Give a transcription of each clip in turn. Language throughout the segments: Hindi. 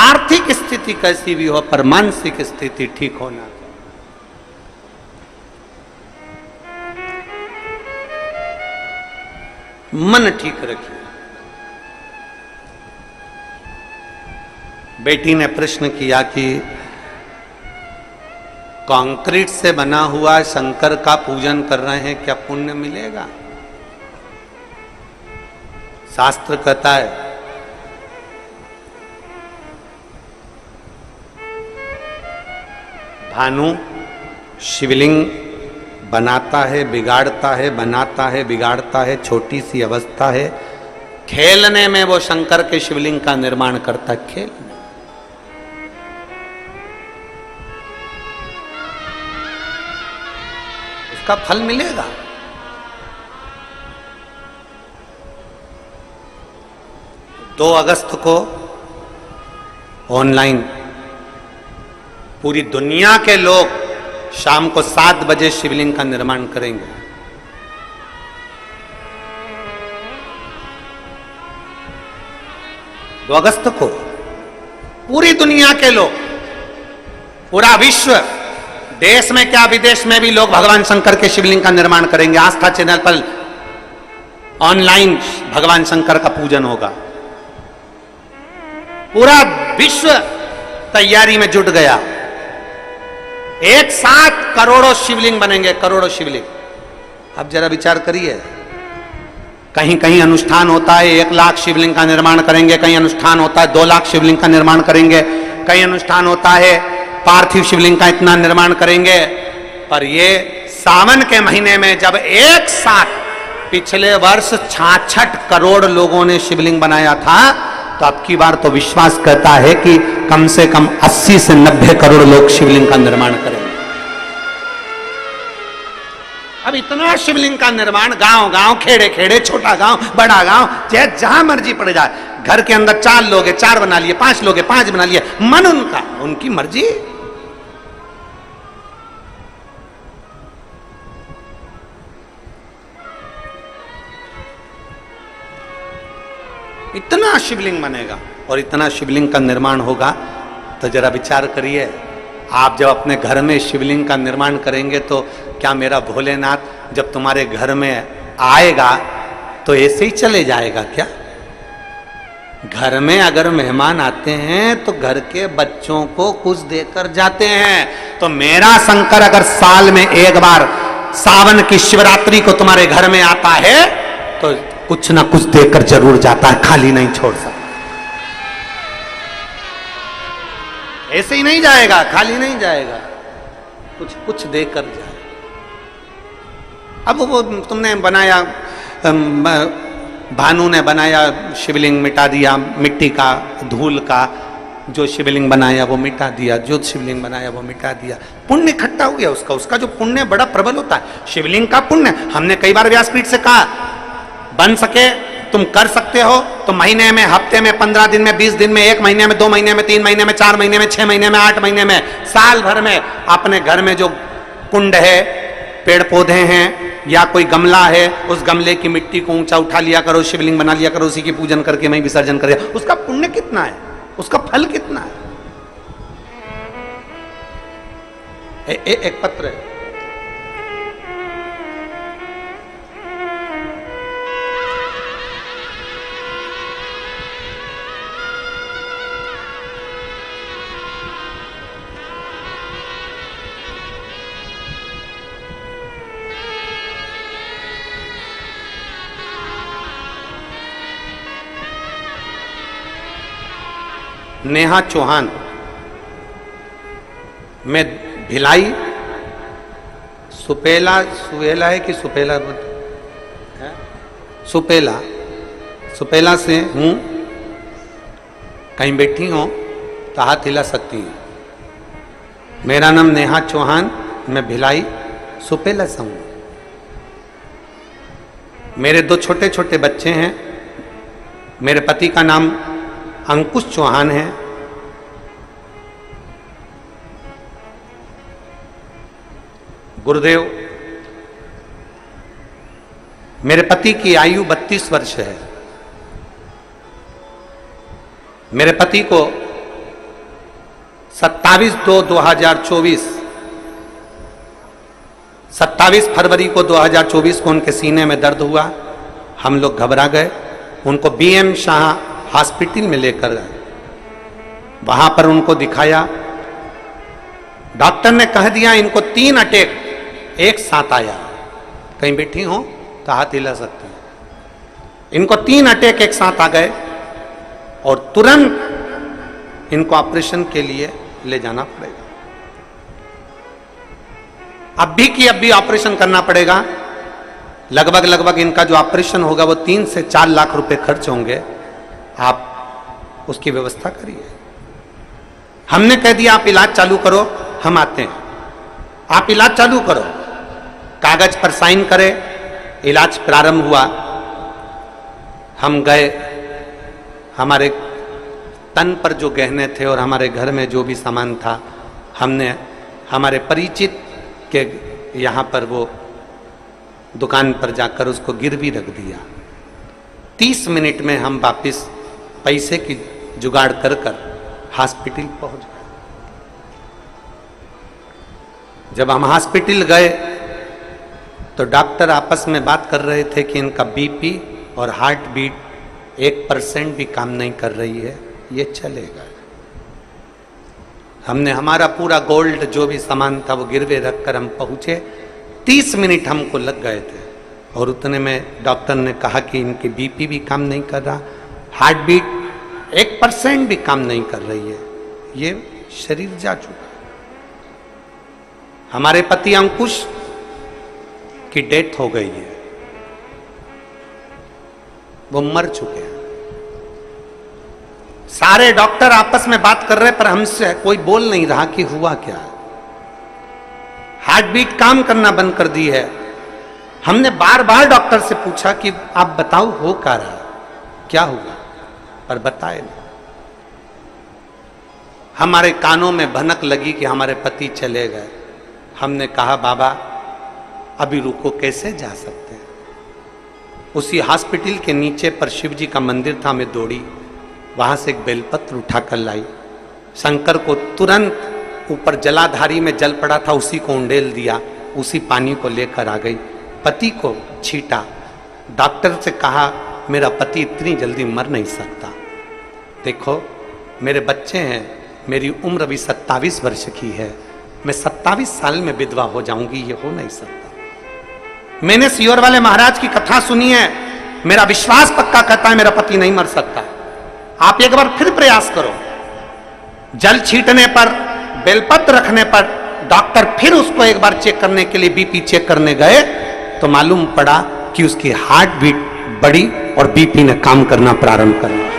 आर्थिक स्थिति कैसी भी हो, पर मानसिक स्थिति ठीक होना चाहिए। मन ठीक रखिए। बेटी ने प्रश्न किया कि कंक्रीट से बना हुआ शंकर का पूजन कर रहे हैं, क्या पुण्य मिलेगा? शास्त्र कहता है भानु शिवलिंग बनाता है, बिगाड़ता है, बनाता है, बिगाड़ता है, छोटी सी अवस्था है। खेलने में वो शंकर के शिवलिंग का निर्माण करता है, खेल में। उसका फल मिलेगा। दो अगस्त को ऑनलाइन पूरी दुनिया के लोग शाम को 7 बजे शिवलिंग का निर्माण करेंगे। दो अगस्त को पूरी दुनिया के लोग, पूरा विश्व, देश में क्या विदेश में भी लोग भगवान शंकर के शिवलिंग का निर्माण करेंगे। आस्था चैनल पर ऑनलाइन भगवान शंकर का पूजन होगा। पूरा विश्व तैयारी में जुट गया। एक साथ करोड़ों शिवलिंग बनेंगे, करोड़ों शिवलिंग। अब जरा विचार करिए, कहीं कहीं अनुष्ठान होता है 1 लाख शिवलिंग का निर्माण करेंगे, कहीं अनुष्ठान होता है 2 लाख शिवलिंग का निर्माण करेंगे, कहीं अनुष्ठान होता है पार्थिव शिवलिंग का इतना निर्माण करेंगे। पर ये सावन के महीने में जब एक साथ पिछले वर्ष 66 करोड़ लोगों ने शिवलिंग बनाया था, तो अब की बार तो विश्वास करता है कि कम से कम 80 से 90 करोड़ लोग शिवलिंग का निर्माण करेंगे। अब इतना शिवलिंग का निर्माण गांव गांव, खेड़े खेड़े, छोटा गांव, बड़ा गांव, चाहे जहां मर्जी पड़ जाए, घर के अंदर 4 लोग हैं 4 बना लिए, 5 लोग हैं 5 बना लिए, मन उनका, उनकी मर्जी। इतना शिवलिंग बनेगा और इतना शिवलिंग का निर्माण होगा। तो जरा विचार करिए, आप जब अपने घर में शिवलिंग का निर्माण करेंगे तो क्या मेरा भोलेनाथ जब तुम्हारे घर में आएगा तो ऐसे ही चले जाएगा क्या? घर में अगर मेहमान आते हैं तो घर के बच्चों को कुछ देकर जाते हैं। तो मेरा शंकर अगर साल में एक बार सावन की शिवरात्रि को तुम्हारे घर में आता है तो कुछ ना कुछ देकर जरूर जाता है, खाली नहीं छोड़ सकता। ऐसे ही नहीं जाएगा, खाली नहीं जाएगा, कुछ कुछ देकर जाए। अब वो तुमने बनाया, भानु ने बनाया शिवलिंग, मिटा दिया, मिट्टी का, धूल का जो शिवलिंग बनाया वो मिटा दिया, जो शिवलिंग बनाया वो मिटा दिया, पुण्य इकट्ठा हो गया उसका। उसका जो पुण्य बड़ा प्रबल होता है, शिवलिंग का पुण्य। हमने कई बार व्यासपीठ से कहा, बन सके तुम कर सकते हो तो महीने में, हफ्ते में, 15 दिन में, 20 दिन में, 1 महीने में, 2 महीने में, 3 महीने में, 4 महीने में, 6 महीने में, 8 महीने में, साल भर में अपने घर में जो कुंड है, पेड़ पौधे हैं या कोई गमला है, उस गमले की मिट्टी को ऊंचा उठा लिया करो, शिवलिंग बना लिया करो, उसी की पूजन करके मैं विसर्जन कर दिया। उसका पुण्य कितना है, उसका फल कितना है। एक पत्र है, नेहा चौहान, मैं भिलाई, सुपेला, सुहेला है कि सुपेला है? सुपेला, सुपेला से हूँ। कहीं बैठी हो तो हाथ हिला सकती हैं। मेरा नाम नेहा चौहान, मैं भिलाई सुपेला से हूँ। मेरे 2 छोटे छोटे बच्चे हैं। मेरे पति का नाम अंकुश चौहान है। गुरुदेव, मेरे पति की आयु 32 वर्ष है। मेरे पति को 27/2/2024, 27 फरवरी को 2024 को उनके सीने में दर्द हुआ। हम लोग घबरा गए, उनको बीएम शाह हॉस्पिटल में लेकर गए। वहां पर उनको दिखाया, डॉक्टर ने कह दिया इनको 3 अटैक एक साथ आया। कहीं बैठी हो तो हाथ हिला सकते हैं। इनको 3 अटैक एक साथ आ गए और तुरंत इनको ऑपरेशन के लिए ले जाना पड़ेगा। अब भी कि अब भी ऑपरेशन करना पड़ेगा। लगभग इनका जो ऑपरेशन होगा वो 3 से 4 लाख रुपए खर्च होंगे। आप उसकी व्यवस्था करिए। हमने कह दिया आप इलाज चालू करो, हम आते हैं। आप इलाज चालू करो, कागज पर साइन करें। इलाज प्रारंभ हुआ। हम गए, हमारे तन पर जो गहने थे और हमारे घर में जो भी सामान था, हमने हमारे परिचित के यहाँ पर वो दुकान पर जाकर उसको गिरवी रख दिया। 30 मिनट में हम वापिस पैसे की जुगाड़ कर हॉस्पिटल पहुंच गए। जब हम हॉस्पिटल गए तो डॉक्टर आपस में बात कर रहे थे कि इनका बीपी और हार्ट बीट 1% भी काम नहीं कर रही है, ये चलेगा। हमने हमारा पूरा गोल्ड जो भी सामान था वो गिरवे रखकर हम पहुंचे। 30 मिनट हमको लग गए थे और उतने में डॉक्टर ने कहा कि इनकी बीपी भी काम नहीं कर रहा, हार्ट बीट 1% भी काम नहीं कर रही है, ये शरीर जा चुका। हमारे पति अंकुश की डेथ हो गई है, वो मर चुके हैं। सारे डॉक्टर आपस में बात कर रहे पर हमसे कोई बोल नहीं रहा कि हुआ क्या। हार्ट बीट काम करना बंद कर दी है। हमने बार बार डॉक्टर से पूछा कि आप बताओ हो क्या रहा, क्या हुआ, पर बताए नहीं। हमारे कानों में भनक लगी कि हमारे पति चले गए। हमने कहा बाबा अभी रुको, कैसे जा सकते हैं। उसी हॉस्पिटल के नीचे पर शिव जी का मंदिर था, मैं दौड़ी, वहां से एक बेलपत्र उठाकर लाई। शंकर को तुरंत ऊपर जलाधारी में जल पड़ा था, उसी को उंडेल दिया, उसी पानी को लेकर आ गई। पति को छीटा। डॉक्टर से कहा मेरा पति इतनी जल्दी मर नहीं सकता, देखो मेरे बच्चे हैं, मेरी उम्र अभी 27 वर्ष की है, मैं 27 साल में विधवा हो जाऊंगी, ये हो नहीं सकता। मैंने सियोर वाले महाराज की कथा सुनी है, मेरा विश्वास पक्का कहता है मेरा पति नहीं मर सकता। आप एक बार फिर प्रयास करो। जल छीटने पर, बेलपत्र रखने पर डॉक्टर फिर उसको एक बार चेक करने के लिए बीपी चेक करने गए तो मालूम पड़ा कि उसकी हार्ट बीट बढ़ी और बीपी ने काम करना प्रारंभ कर दिया।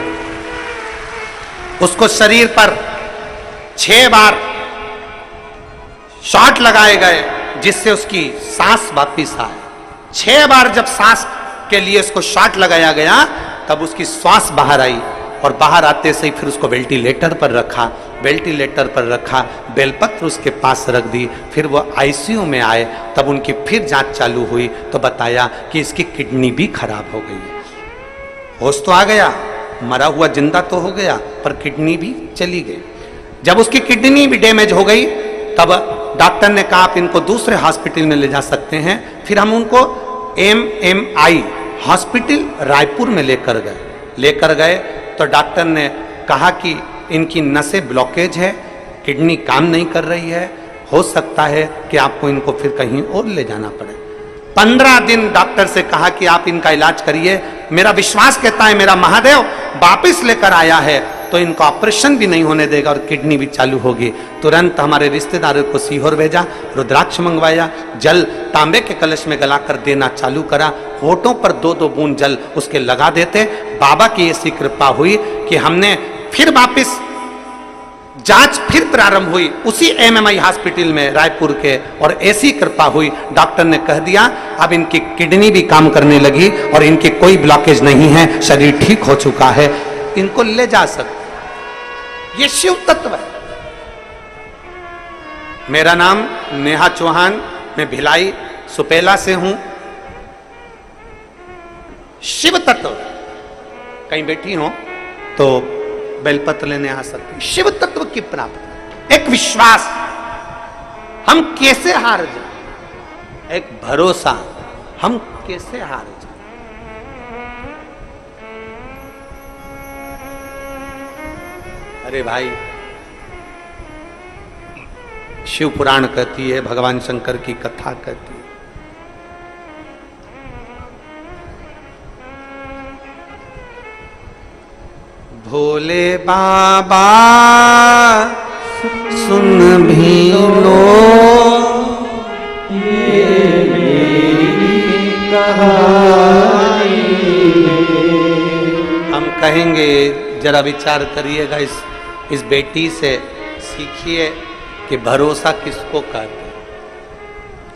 उसको शरीर पर 6 बार शॉट लगाए गए जिससे उसकी सांस वापिस आए। 6 बार जब सांस के लिए उसको शॉट लगाया गया तब उसकी श्वास बाहर आई और बाहर आते से ही फिर उसको वेंटिलेटर पर रखा। वेंटिलेटर पर रखा, बेलपत्र उसके पास रख दी। फिर वो आईसीयू में आए, तब उनकी फिर जांच चालू हुई तो बताया कि इसकी किडनी भी खराब हो गई है। होश तो आ गया, मरा हुआ जिंदा तो हो गया, पर किडनी भी चली गई। जब उसकी किडनी भी डैमेज हो गई तब डॉक्टर ने कहा आप इनको दूसरे हॉस्पिटल में ले जा सकते हैं। फिर हम उनको MMI हॉस्पिटल रायपुर में लेकर गए तो डॉक्टर ने कहा कि इनकी नसें ब्लॉकेज है, किडनी काम नहीं कर रही है, हो सकता है कि आपको इनको फिर कहीं और ले जाना पड़े। 15 दिन डॉक्टर से कहा कि आप इनका इलाज करिए। मेरा विश्वास कहता है मेरा महादेव वापिस लेकर आया है तो इनका ऑपरेशन भी नहीं होने देगा और किडनी भी चालू होगी। तुरंत हमारे रिश्तेदारों को सीहोर भेजा, रुद्राक्ष मंगवाया, जल तांबे के कलश में गलाकर देना चालू करा। होठों पर 2-2 बूंद जल उसके लगा देते। बाबा की ऐसी कृपा हुई कि हमने फिर वापिस जांच फिर प्रारंभ हुई उसी MMI हॉस्पिटल में रायपुर के, और ऐसी कृपा हुई डॉक्टर ने कह दिया अब इनकी किडनी भी काम करने लगी और इनकी कोई ब्लॉकेज नहीं है, शरीर ठीक हो चुका है, इनको ले जा सकते। ये शिव तत्व है। मेरा नाम नेहा चौहान, मैं भिलाई सुपेला से हूं। शिव तत्व कहीं बैठी हो तो बेलपत्र लेने आ सकती। शिव तत्व की प्राप्ति एक विश्वास, हम कैसे हार जाए, एक भरोसा, हम कैसे हार जाए। अरे भाई, शिव पुराण कहती है, भगवान शंकर की कथा कहती है, भोले बाबा सुन भी लो ये मेरी कहानी। हम कहेंगे, जरा विचार करिएगा, इस बेटी से सीखिए कि भरोसा किसको कहते हैं।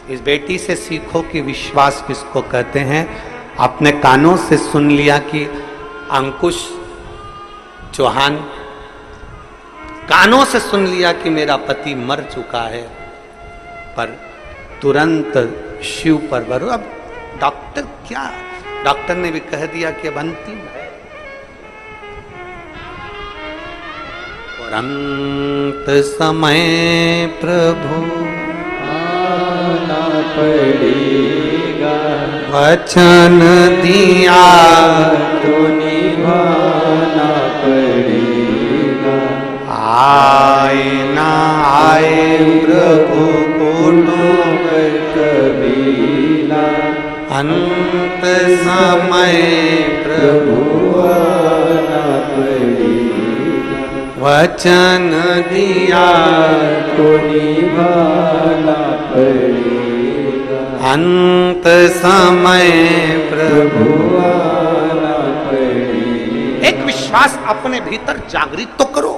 इस बेटी से सीखो कि विश्वास किसको कहते हैं। आपने कानों से सुन लिया कि अंकुश चौहान, कानों से सुन लिया कि मेरा पति मर चुका है, पर तुरंत शिव पर भरोसा। अब डॉक्टर क्या, डॉक्टर ने भी कह दिया कि अब अंतिम है, और अंत समय प्रभु आना पड़ेगा, वचन दिया तो निभाना पड़ेगा, आए ना आए प्रभु बोलो कबीला, अंत समय प्रभु आना पड़ेगा, वचन दिया तो निभाना पड़ेगा, अंत समय प्रभु आना पड़ेगा। एक विश्वास अपने भीतर जागृत तो करो,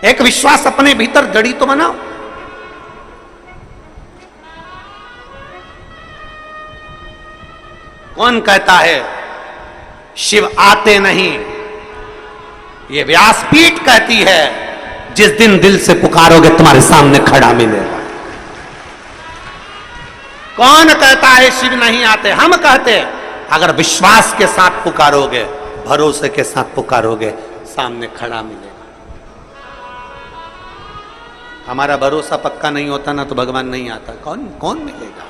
एक विश्वास अपने भीतर जड़ी तो बनाओ। कौन कहता है शिव आते नहीं? ये व्यासपीठ कहती है, जिस दिन दिल से पुकारोगे तुम्हारे सामने खड़ा मिलेगा। कौन कहता है शिव नहीं आते? हम कहते हैं, अगर विश्वास के साथ पुकारोगे, भरोसे के साथ पुकारोगे, सामने खड़ा मिलेगा। हमारा भरोसा पक्का नहीं होता ना तो भगवान नहीं आता। कौन मिलेगा?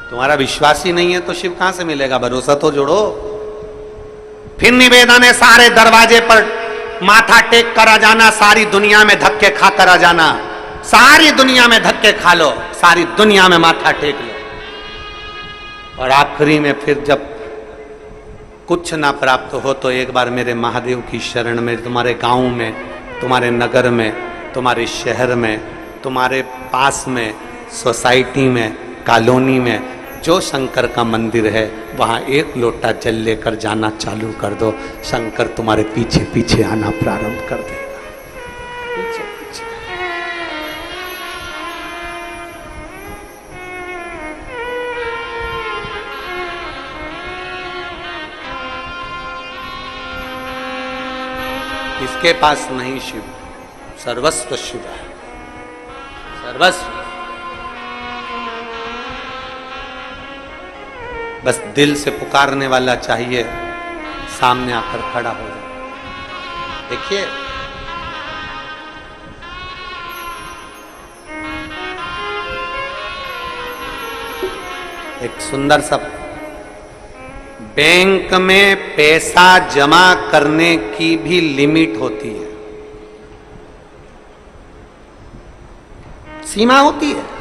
तुम्हारा विश्वास ही नहीं है तो शिव कहां से मिलेगा? भरोसा तो जोड़ो। फिर निवेदन है, सारे दरवाजे पर माथा टेक कर आ जाना, सारी दुनिया में धक्के खा कर आ जाना, सारी दुनिया में धक्के खा लो, सारी दुनिया में माथा टेक लो, और आखिरी में फिर जब कुछ ना प्राप्त हो तो एक बार मेरे महादेव की शरण में, तुम्हारे गांव में, तुम्हारे नगर में, तुम्हारे शहर में, तुम्हारे पास में, सोसाइटी में, कॉलोनी में जो शंकर का मंदिर है, वहां एक लोटा जल लेकर जाना चालू कर दो। शंकर तुम्हारे पीछे पीछे आना प्रारंभ कर देगा, पीछे पीछे। इसके पास नहीं शिव, सर्वस्व शिव है, सर्वस्व। बस दिल से पुकारने वाला चाहिए, सामने आकर खड़ा हो जाए। देखिए, एक सुंदर सा, बैंक में पैसा जमा करने की भी लिमिट होती है, सीमा होती है।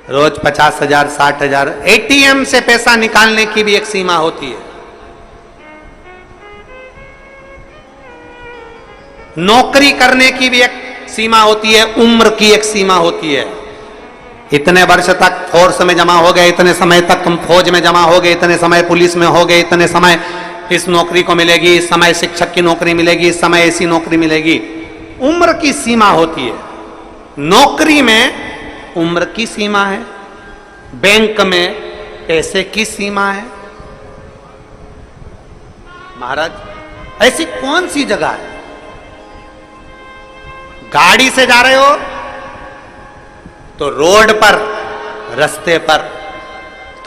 रोज 50,000, 60,000, एटीएम से पैसा निकालने की भी एक सीमा होती है। नौकरी करने की भी एक सीमा होती है, उम्र की एक सीमा होती है। इतने वर्ष तक फोर्स में जमा हो गए, इतने समय तक तुम फौज में जमा हो गए, इतने समय पुलिस में हो गए, इतने समय इस नौकरी को मिलेगी, इस समय शिक्षक की नौकरी मिलेगी, इस समय ऐसी नौकरी मिलेगी। उम्र की सीमा होती है। नौकरी में उम्र की सीमा है, बैंक में पैसे की सीमा है। महाराज, ऐसी कौन सी जगह है? गाड़ी से जा रहे हो तो रोड पर, रास्ते पर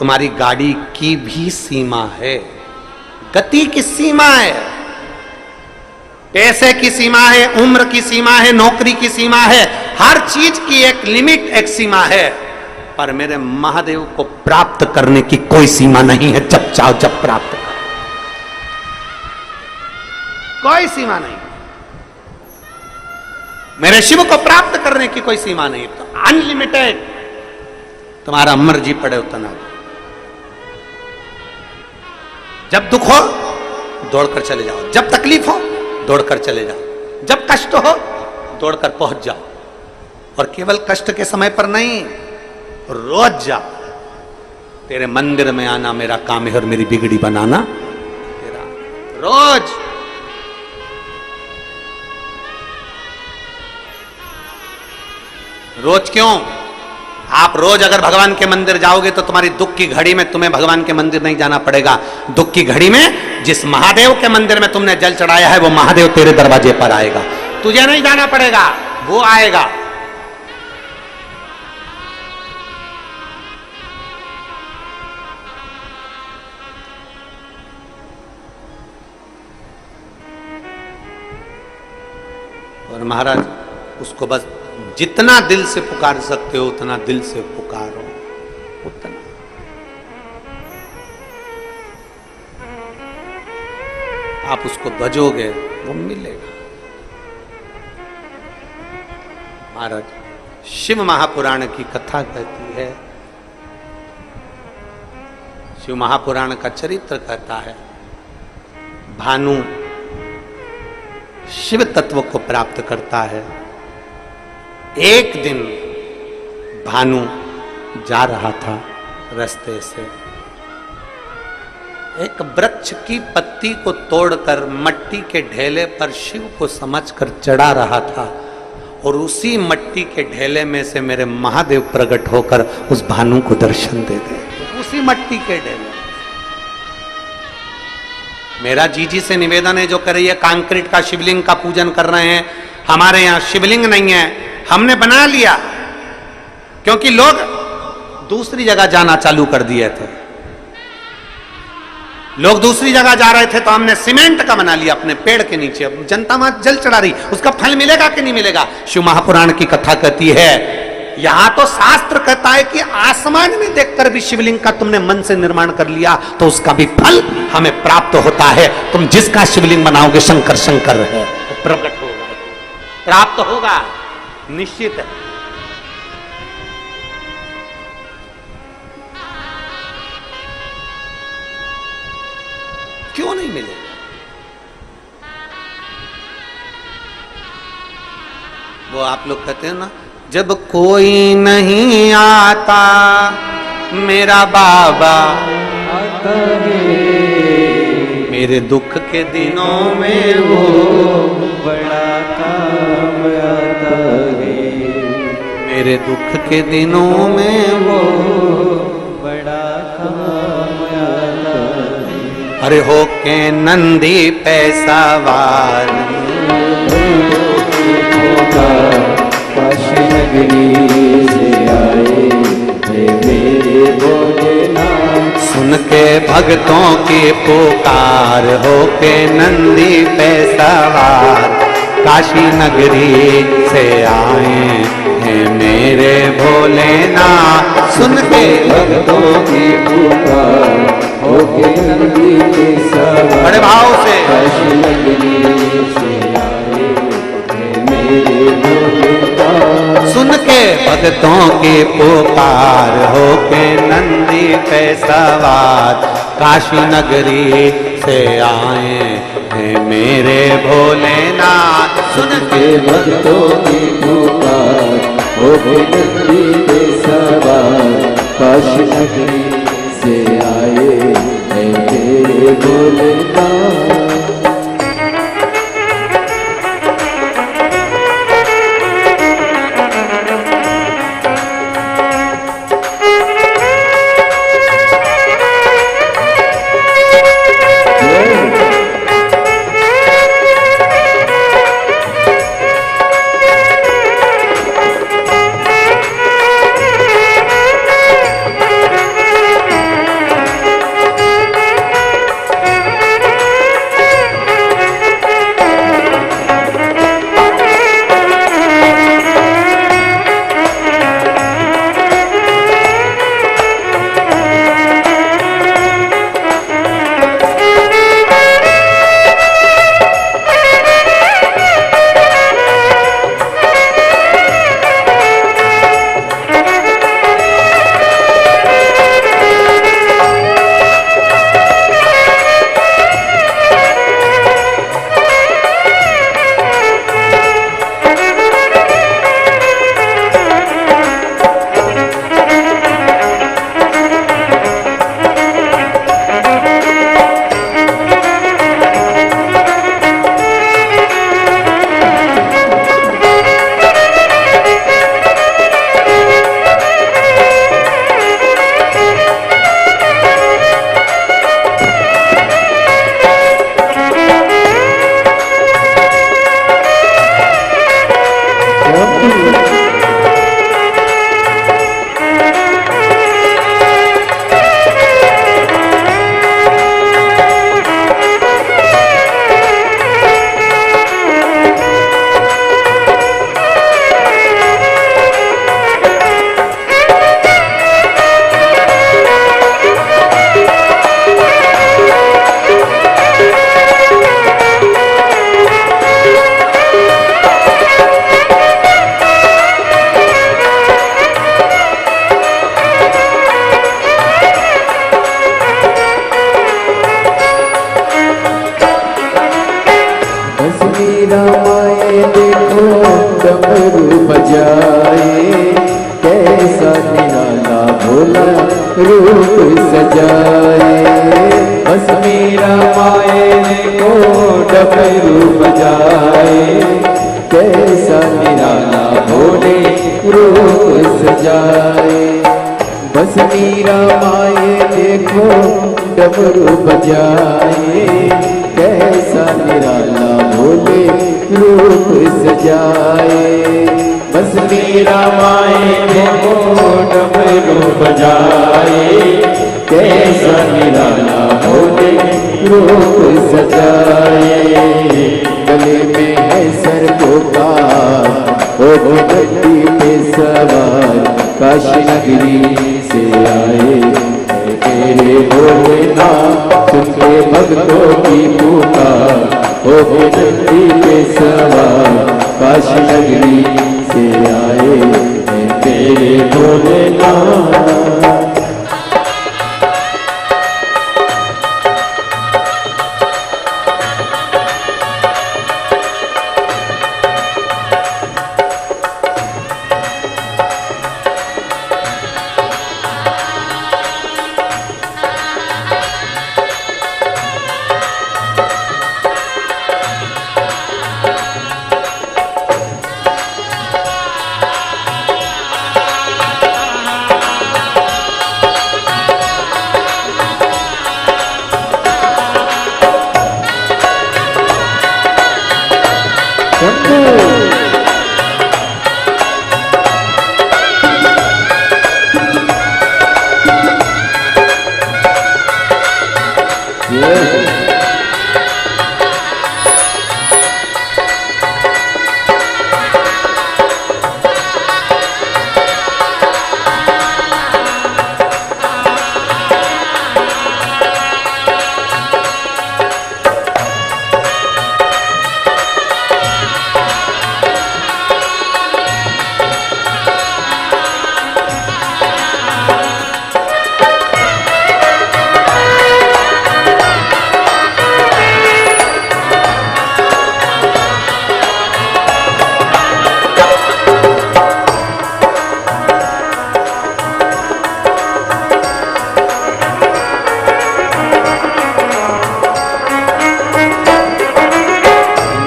तुम्हारी गाड़ी की भी सीमा है, गति की सीमा है, पैसे की सीमा है, उम्र की सीमा है, नौकरी की सीमा है, हर चीज की एक लिमिट, एक सीमा है। पर मेरे महादेव को प्राप्त करने की कोई सीमा नहीं है, जब चाहो जब प्राप्त करो, कोई सीमा नहीं। मेरे शिव को प्राप्त करने की कोई सीमा नहीं, तो अनलिमिटेड, तुम्हारा मर्जी पड़े उतना। जब दुख हो दौड़कर चले जाओ, जब तकलीफ हो दौड़कर चले जाओ, जब कष्ट हो दौड़कर पहुंच जाओ। और केवल कष्ट के समय पर नहीं, रोज जाओ। तेरे मंदिर में आना मेरा काम है और मेरी बिगड़ी बनाना तेरा। रोज रोज क्यों? आप रोज अगर भगवान के मंदिर जाओगे तो तुम्हारी दुख की घड़ी में तुम्हें भगवान के मंदिर नहीं जाना पड़ेगा। दुख की घड़ी में जिस महादेव के मंदिर में तुमने जल चढ़ाया है वो महादेव तेरे दरवाजे पर आएगा, तुझे नहीं जाना पड़ेगा, वो आएगा। और महाराज उसको बस जितना दिल से पुकार सकते हो उतना दिल से पुकारो, उतना। आप उसको भजोगे वो मिलेगा। महाराज शिव महापुराण की कथा कहती है, शिव महापुराण का चरित्र कहता है, भानु शिव तत्व को प्राप्त करता है। एक दिन भानु जा रहा था रास्ते से, एक वृक्ष की पत्ती को तोड़कर मट्टी के ढेले पर शिव को समझकर चढ़ा रहा था, और उसी मट्टी के ढेले में से मेरे महादेव प्रकट होकर उस भानु को दर्शन दे दे। उसी मट्टी के ढेले। मेरा जीजी से निवेदन है, जो कर रही है कंक्रीट का शिवलिंग का पूजन कर रहे हैं, हमारे यहाँ शिवलिंग नहीं है, हमने बना लिया क्योंकि लोग दूसरी जगह जाना चालू कर दिए थे। लोग दूसरी जगह जा रहे थे तो हमने सीमेंट का बना लिया अपने पेड़ के नीचे। अब जनता वहां जल चढ़ा रही, उसका फल मिलेगा कि नहीं मिलेगा? शिव महापुराण की कथा कहती है, यहां तो शास्त्र कहता है कि आसमान में देखकर भी शिवलिंग का तुमने मन से निर्माण कर लिया तो उसका भी फल हमें प्राप्त होता है। तुम जिसका शिवलिंग बनाओगे शंकर शंकर है, प्रकट होगा, प्राप्त होगा, निश्चित है। क्यों नहीं मिलेगा? वो आप लोग कहते हैं ना, जब कोई नहीं आता मेरा बाबा आता है, मेरे दुख के दिनों में वो बड़ा काम आता है, मेरे दुख के दिनों में वो बड़ा काम आता है। अरे हो के नंदी पैसा वार सुन के भक्तों की पुकार, हो के नंदी पे सवार काशी नगरी से आए हैं मेरे भोलेनाथ। सुन के भक्तों की पुकार, हो के नंदी पे सवार बड़े भाव से काशी नगरी से आए हैं मेरे भोलेनाथ। सुन के भक्तों की पुकार, हो के नंदी पे सवार काशी नगरी से आए हैं मेरे भोलेनाथ। सुन के भक्तों की पुकार, हो के नंदी पे सवार काशी नगरी से आए हैं मेरे भोलेनाथ। भोला रूप सजाए। बस मेरा माए को डमरू बजाए, कैसा निराला भोले रूप सजाए। बस मीरा माए देखो डमरू बजाए, कैसा निराला भोले रूप सजाए। बस मीरा माए देखो डमरू बजाए, कैसा निराला भोले रूप सजाए। गले में है सर्पोकार, ओ गद्दी पे सवार, काशी नगरी से आए मेरे भोलेनाथ। सुन के भक्तों की पुकार, ओ गद्दी पे सवार, काशी नगरी से आए मेरे भोलेनाथ।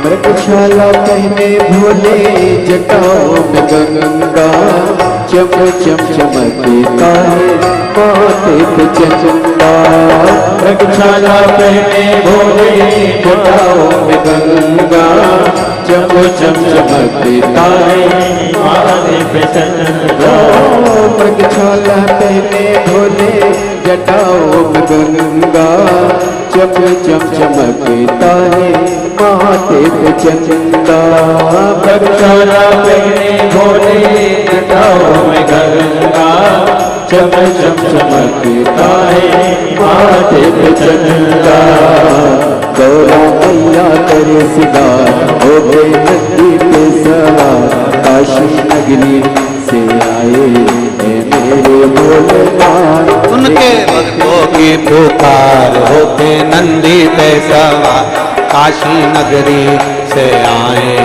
मृगशाला पहने भोले जटाओं में गंगा, चम चम चमकता है माथे पे चंदा। मृगशाला पहने भोले जटाओं में गंगा, चम चम चमकता है माथे पे चंदा। मृगशाला पहने भोले जटाओं में गंगा, चम चम चमकता है माथे पे चंदा। मृगशाला पहने भोले जटाओं में गंगा, चम चम चमकता है माथे पे चंदा। गौरा मैया करे सिगार, हो गए नदी पे सवार, काशी नगरी से आए मेरे भोलेनाथ। उनके भक्तों की पुकार होके नंदी पे सवार, काशी नगरी से आए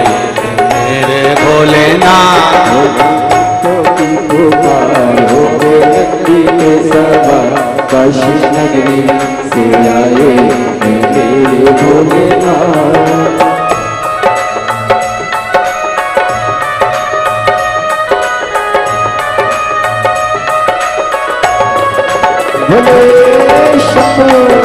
मेरे भोलेनाथ। भक्तों की पुकार होके नंदी पे सवार, काशी नगरी से आए मेरे भोलेनाथ। भोले शंभो।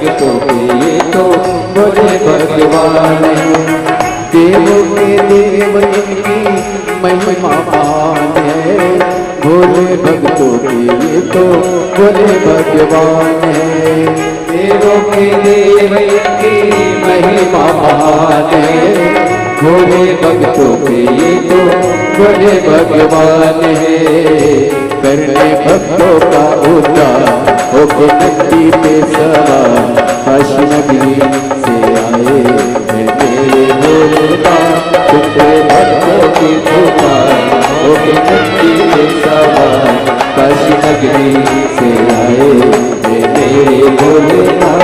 भक्तों के ये तो भोले भगवान है। देवों के देव इनकी महिमा महान है। भोले भक्तों के ये तो भोले भगवान है। देवों के देव इनकी महिमा महान है। भोले भक्तों के ये तो भोले भगवान है। करने भक्तों का उद्धार होके नदी पे सवार काशी नगरी से आए हैं मेरे भोलेनाथ। तुझे भक्तों की पुकार होके नदी पे सवार काशी नगरी से आए हैं मेरे भोलेनाथ।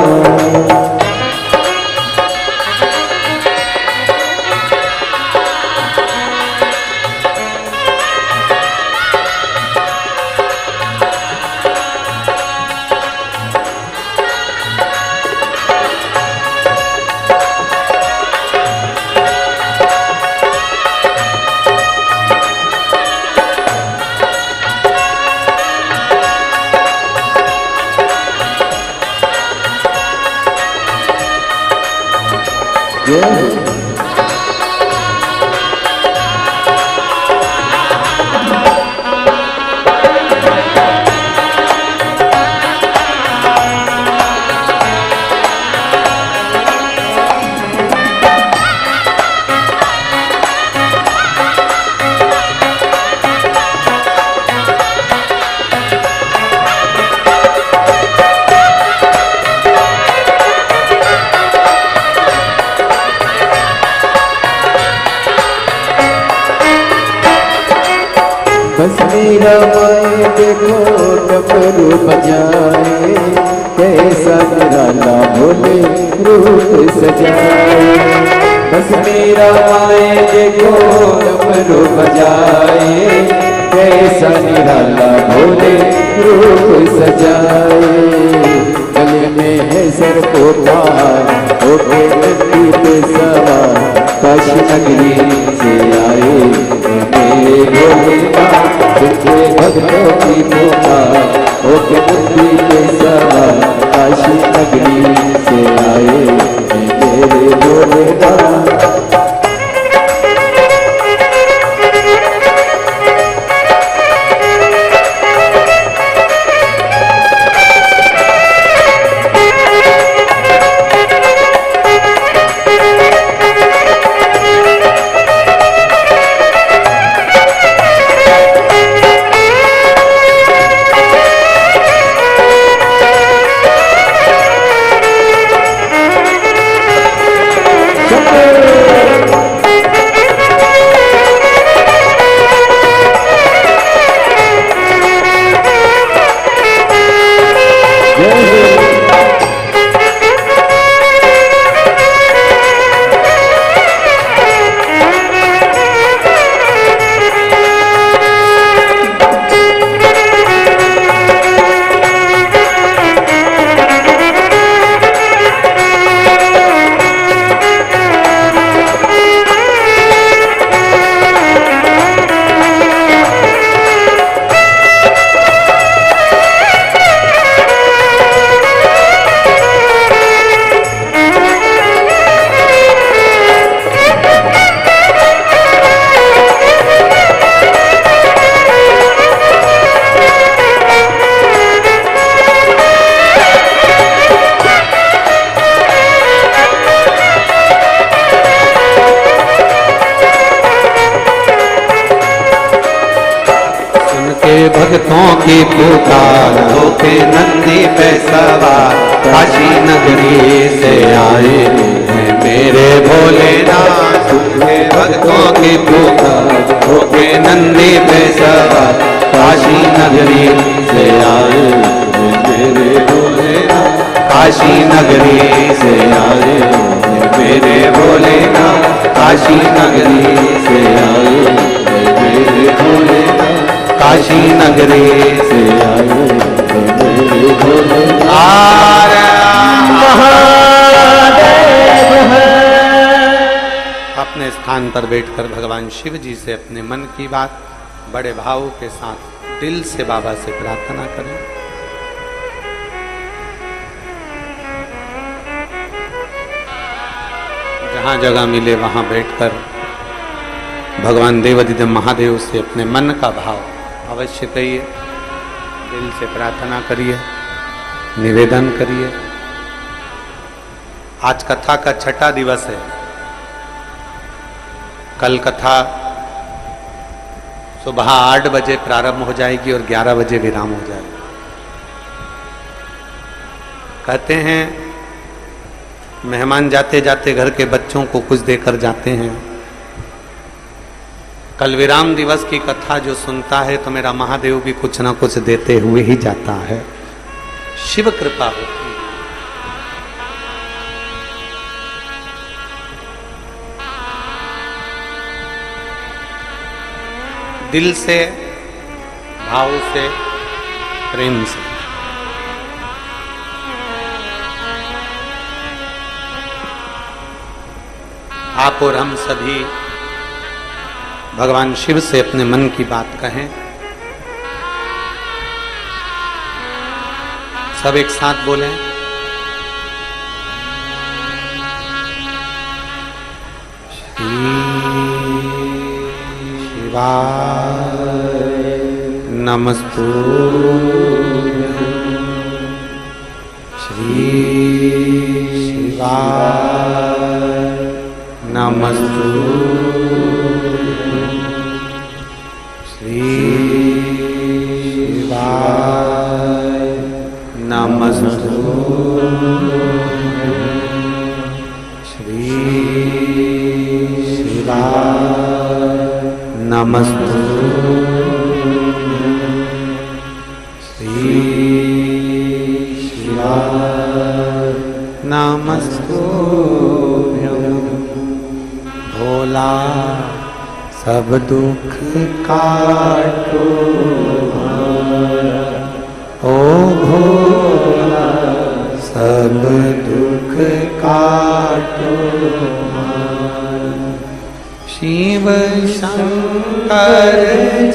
बस मेरा माए देखो डमरू बजाए कैसा निराला भोले रूप सजाए। बस मेरा माए देखो डमरू बजाए कैसा निराला भोले रूप सजाए। गले में है सर को पार होके नदी पे सवार काशी नगरी से आए मेरे भोलेनाथ। तुझे भक्तों की पुकार होके नदी पे सवार काशी नगरी से आए मेरे भोलेनाथ। भक्तों की पुकार होके नंदी पे सवार काशी नगरी से आए हैं मेरे भोलेनाथ। तुझे भक्तों की पुकार होके नंदी पे सवार काशी नगरी से आए हैं मेरे भोलेनाथ। काशी नगरी से आए हैं मेरे भोलेनाथ। काशी नगरी से आए हैं मेरे भोलेनाथ। काशी नगरी से आए मेरे भोलेनाथ। अपने स्थान पर बैठकर भगवान शिव जी से अपने मन की बात बड़े भाव के साथ दिल से बाबा से प्रार्थना करें। जहाँ जगह मिले वहाँ बैठकर भगवान देवाधिदेव महादेव से अपने मन का भाव अवश्य कहिए, दिल से प्रार्थना करिए, निवेदन करिए। आज कथा का छठा दिवस है। कल कथा सुबह 8 बजे प्रारंभ हो जाएगी और 11 बजे विराम हो जाएगा। कहते हैं मेहमान जाते जाते घर के बच्चों को कुछ देकर जाते हैं। कल विराम दिवस की कथा जो सुनता है तो मेरा महादेव भी कुछ ना कुछ देते हुए ही जाता है। शिव कृपा होती है। दिल से, भाव से, प्रेम से। आप और हम सभी भगवान शिव से अपने मन की बात कहें। सब एक साथ बोलें। शिवाय नमस्तुभ्यं, श्री शिवाय नमस्तुभ्यं, श्री शिवाय नमस्तुभ्यं, श्री शिवाय नमस्तुभ्यं, श्री शिवाय नमस्तुभ्यं। भोला सब दुख काटो हमारा, ओ भोला सब दुख काटो हमारा। शिव शंकर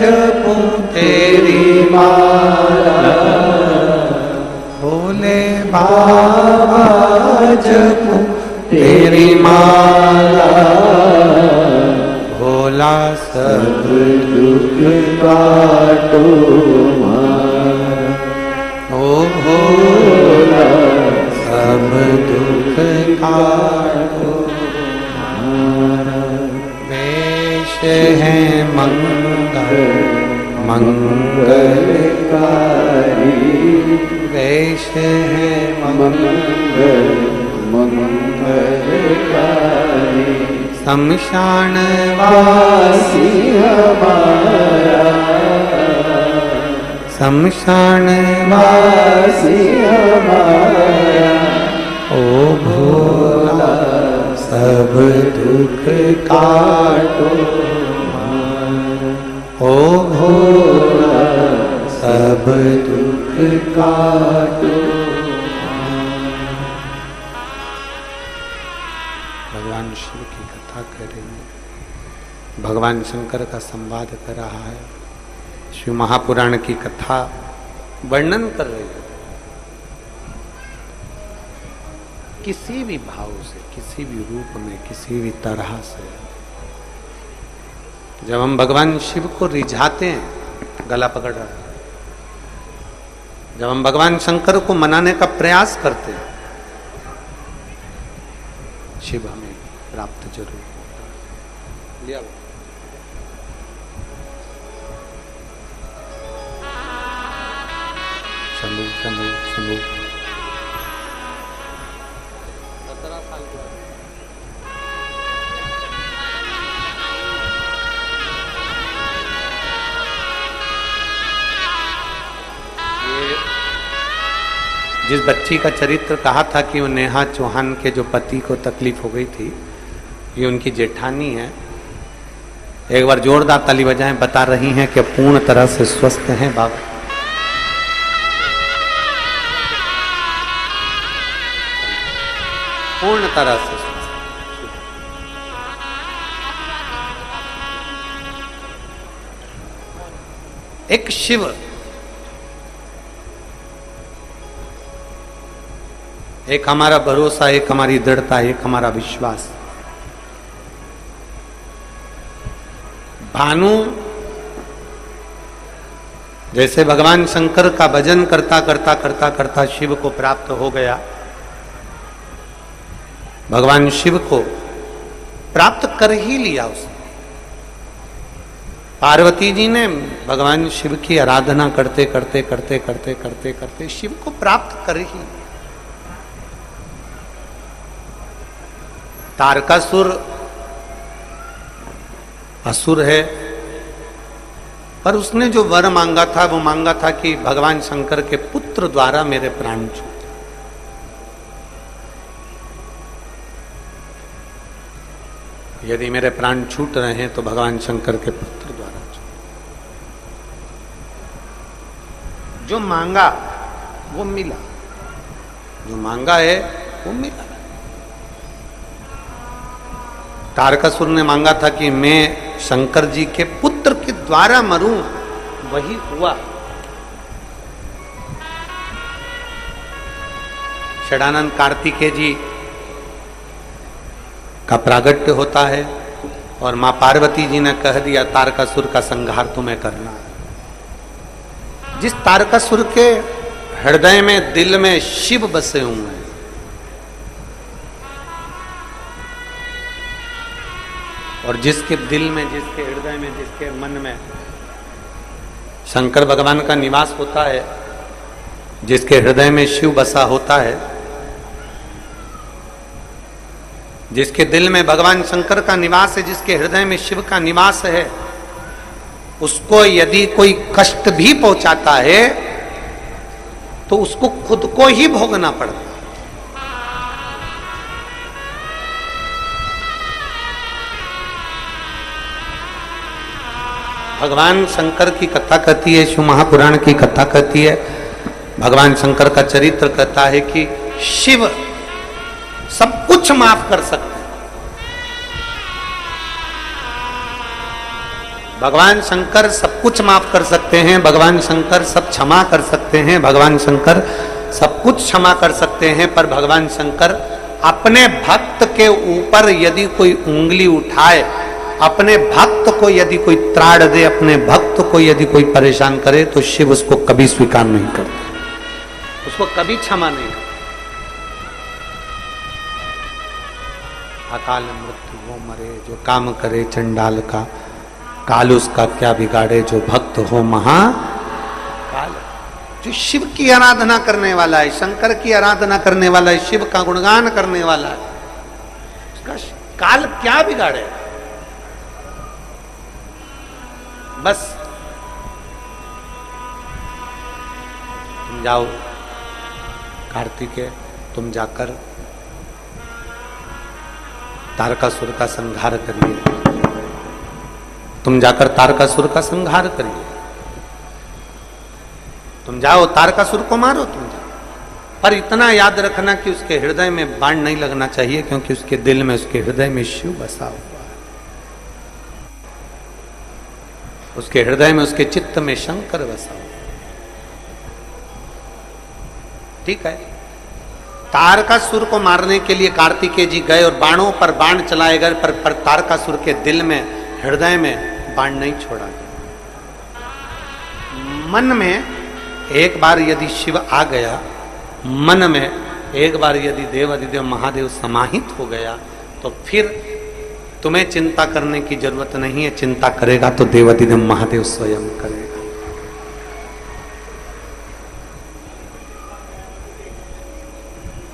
जपो तेरी माला, भोले बाबा जपो तेरी माला। भोला सब दुख काटो हमारा, ओ भोला सब दुख काटो हमारा। वेश है मंगल मंगलकारी, वेश है मंगल मंगलकारी। शमशान वासी हमारा, शमशान वासी हमारा। ओ भोला सब दुख काटो हमारा, ओ भोला सब दुख काटो। भगवान शिव की कथा कर रही है, भगवान शंकर का संवाद कर रहा है, शिव महापुराण की कथा वर्णन कर रही है। किसी भी भाव से, किसी भी रूप में, किसी भी तरह से जब हम भगवान शिव को रिझाते हैं, गला पकड़ रहा है, जब हम भगवान शंकर को मनाने का प्रयास करते हैं, शिव हमें प्राप्त जरूर होता है। लिया शंभू शंभू शंभू। 17 साल के बाद जिस बच्ची का चरित्र कहा था कि वो नेहा चौहान के जो पति को तकलीफ हो गई थी, ये उनकी जेठानी है। एक बार जोरदार ताली बजाएं। बता रही हैं कि पूर्ण तरह से स्वस्थ हैं बाबा। पूर्ण तरह से स्वस्थ। एक शिव, एक हमारा भरोसा, एक हमारी दृढ़ता, एक हमारा विश्वास। भानु जैसे भगवान शंकर का भजन करता करता करता करता शिव को प्राप्त हो गया, भगवान शिव को प्राप्त कर ही लिया उसने। पार्वती जी ने भगवान शिव की आराधना करते करते करते करते करते करते शिव को प्राप्त कर ही लिया। तारकासुर असुर है, पर उसने जो वर मांगा था वो मांगा था कि भगवान शंकर के पुत्र द्वारा मेरे प्राण छूटे। यदि मेरे प्राण छूट रहे हैं तो भगवान शंकर के पुत्र द्वारा छूटे। जो मांगा वो मिला, जो मांगा है वो मिला। तारकासुर ने मांगा था कि मैं शंकर जी के पुत्र के द्वारा मरूं, वही हुआ। षडानंद कार्तिकेय जी का प्रागट्य होता है और मां पार्वती जी ने कह दिया तारकासुर का संहार तुम्हें करना है। जिस तारकासुर के हृदय में दिल में शिव बसे हुए हैं, और जिसके दिल में, जिसके हृदय में, जिसके मन में शंकर भगवान का निवास होता है, जिसके हृदय में शिव बसा होता है, जिसके दिल में भगवान शंकर का निवास है, जिसके हृदय में शिव का निवास है, उसको यदि कोई कष्ट भी पहुंचाता है तो उसको खुद को ही भोगना पड़ता है। भगवान शंकर की कथा कहती है, शिव महापुराण की कथा कहती है, भगवान शंकर का चरित्र कहता है कि शिव सब कुछ माफ कर सकते हैं। भगवान शंकर सब कुछ माफ कर सकते हैं, भगवान शंकर सब क्षमा कर सकते हैं, भगवान शंकर सब कुछ क्षमा कर सकते हैं, पर भगवान शंकर अपने भक्त के ऊपर यदि कोई उंगली उठाए, अपने भक्त को यदि कोई त्राड़ दे, अपने भक्त को यदि कोई परेशान करे, तो शिव उसको कभी स्वीकार नहीं करते, उसको कभी क्षमा नहीं करते। अकाल मृत्यु वो मरे जो काम करे चंडाल का, काल उसका क्या बिगाड़े जो भक्त हो महाकाल। जो शिव की आराधना करने वाला है, शंकर की आराधना करने वाला है, शिव का गुणगान करने वाला है, उसका काल क्या बिगाड़े। बस तुम जाओ कार्तिकेय, तुम जाकर तारकासुर का संहार करिए, तुम जाकर तारकासुर का संहार करिए, तुम जाओ तारकासुर को मारो, तुम जाओ। पर इतना याद रखना कि उसके हृदय में बाण नहीं लगना चाहिए, क्योंकि उसके दिल में, उसके हृदय में शिव बसा हुआ है, उसके हृदय में, उसके चित्त में शंकर बसा हुआ। ठीक है। तारकासुर को मारने के लिए कार्तिकेय जी गए और बाणों पर बाण चलाए गए, पर तारकासुर के दिल में, हृदय में बाण नहीं छोड़ा गया। मन में एक बार यदि शिव आ गया, मन में एक बार यदि देवाधिदेव महादेव समाहित हो गया, तो फिर तुम्हें चिंता करने की जरूरत नहीं है। चिंता करेगा तो देवाधिदेव महादेव स्वयं करेगा।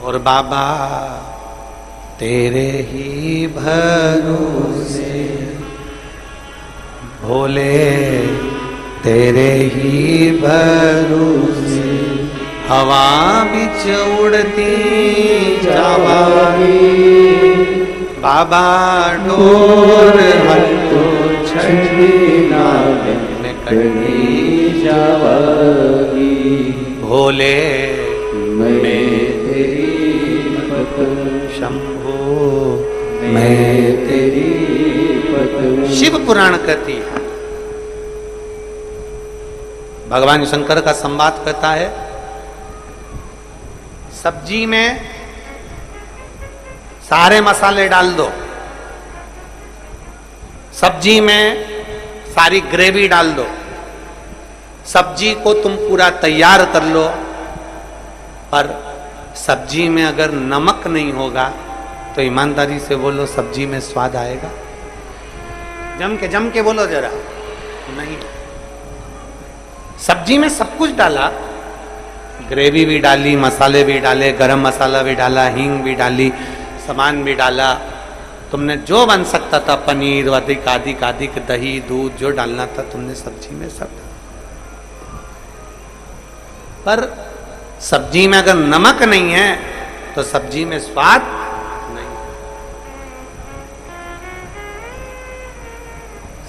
और बाबा तेरे ही भरोसे, भोले तेरे ही भरोसे, हवा बिच उड़ती जावागी, बाबा डोर हल्लो छड़ी में कटी जावागी, भोले मैं शंभो मैं तेरी पत्नी। शिव पुराण कहती है, भगवान शंकर का संवाद कहता है, सब्जी में सारे मसाले डाल दो, सब्जी में सारी ग्रेवी डाल दो, सब्जी को तुम पूरा तैयार कर लो, पर सब्जी में अगर नमक नहीं होगा तो ईमानदारी से बोलो सब्जी में स्वाद आएगा? जम के बोलो जरा। नहीं। सब्जी में सब कुछ डाला, ग्रेवी भी डाली, मसाले भी डाले, गरम मसाला भी डाला, हींग भी डाली, सामान भी डाला, तुमने जो बन सकता था, पनीर अधिक अधिक अधिक, दही दूध जो डालना था तुमने सब्जी में सब डाला। पर सब्जी में अगर नमक नहीं है तो सब्जी में स्वाद नहीं।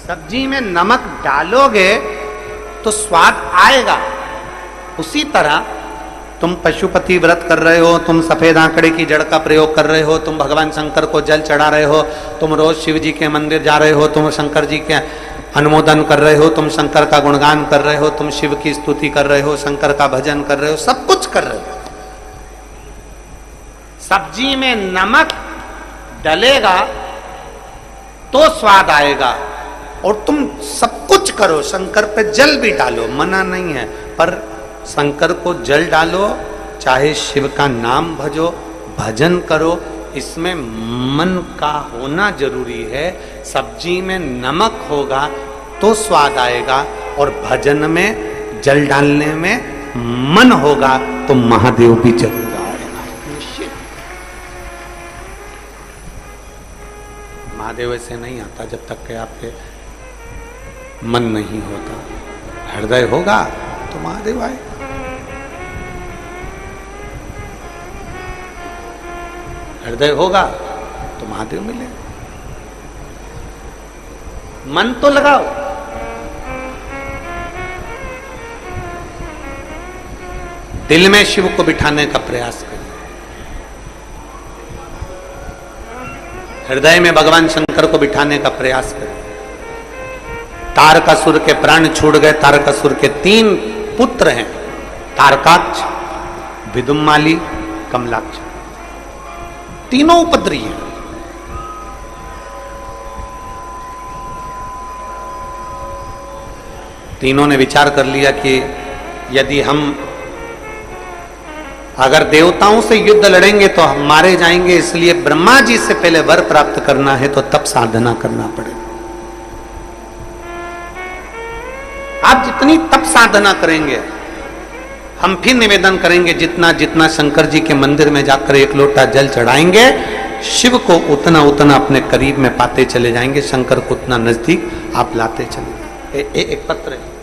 सब्जी में नमक डालोगे तो स्वाद आएगा। उसी तरह तुम पशुपति व्रत कर रहे हो, तुम सफेद आंकड़े की जड़ का प्रयोग कर रहे हो, तुम भगवान शंकर को जल चढ़ा रहे हो, तुम रोज शिव जी के मंदिर जा रहे हो, तुम शंकर जी के अनुमोदन कर रहे हो, तुम शंकर का गुणगान कर रहे हो, तुम शिव की स्तुति कर रहे हो, शंकर का भजन कर रहे हो, सब कुछ कर रहे हो। सब्जी में नमक डलेगा तो स्वाद आएगा। और तुम सब कुछ करो, शंकर पे जल भी डालो, मना नहीं है, पर शंकर को जल डालो, चाहे शिव का नाम भजो, भजन करो, इसमें मन का होना जरूरी है। सब्जी में नमक होगा तो स्वाद आएगा, और भजन में जल डालने में मन होगा तो महादेव भी जरूर आएगा। निश्चित। महादेव ऐसे नहीं आता जब तक कि आपके मन नहीं होता। हृदय होगा तो महादेव आएगा। हृदय होगा तो महादेव मिलेगा। मन तो लगाओ। दिल में शिव को बिठाने का प्रयास करिए। हृदय में भगवान शंकर को बिठाने का प्रयास करिए। तारकासुर के प्राण छूट गए। तारकासुर के 3 पुत्र हैं, तारकाक्ष, विदुम्माली, कमलाक्ष। तीनों उपद्री हैं। तीनों ने विचार कर लिया कि यदि हम अगर देवताओं से युद्ध लड़ेंगे तो हम मारे जाएंगे, इसलिए ब्रह्मा जी से पहले वर प्राप्त करना है तो तप साधना करना पड़ेगा। आप जितनी तप साधना करेंगे, हम फिर निवेदन करेंगे, जितना जितना शंकर जी के मंदिर में जाकर 1 लोटा जल चढ़ाएंगे, शिव को उतना उतना अपने करीब में पाते चले जाएंगे, शंकर को उतना नजदीक आप लाते चले जाएंगे। एक पत्र है।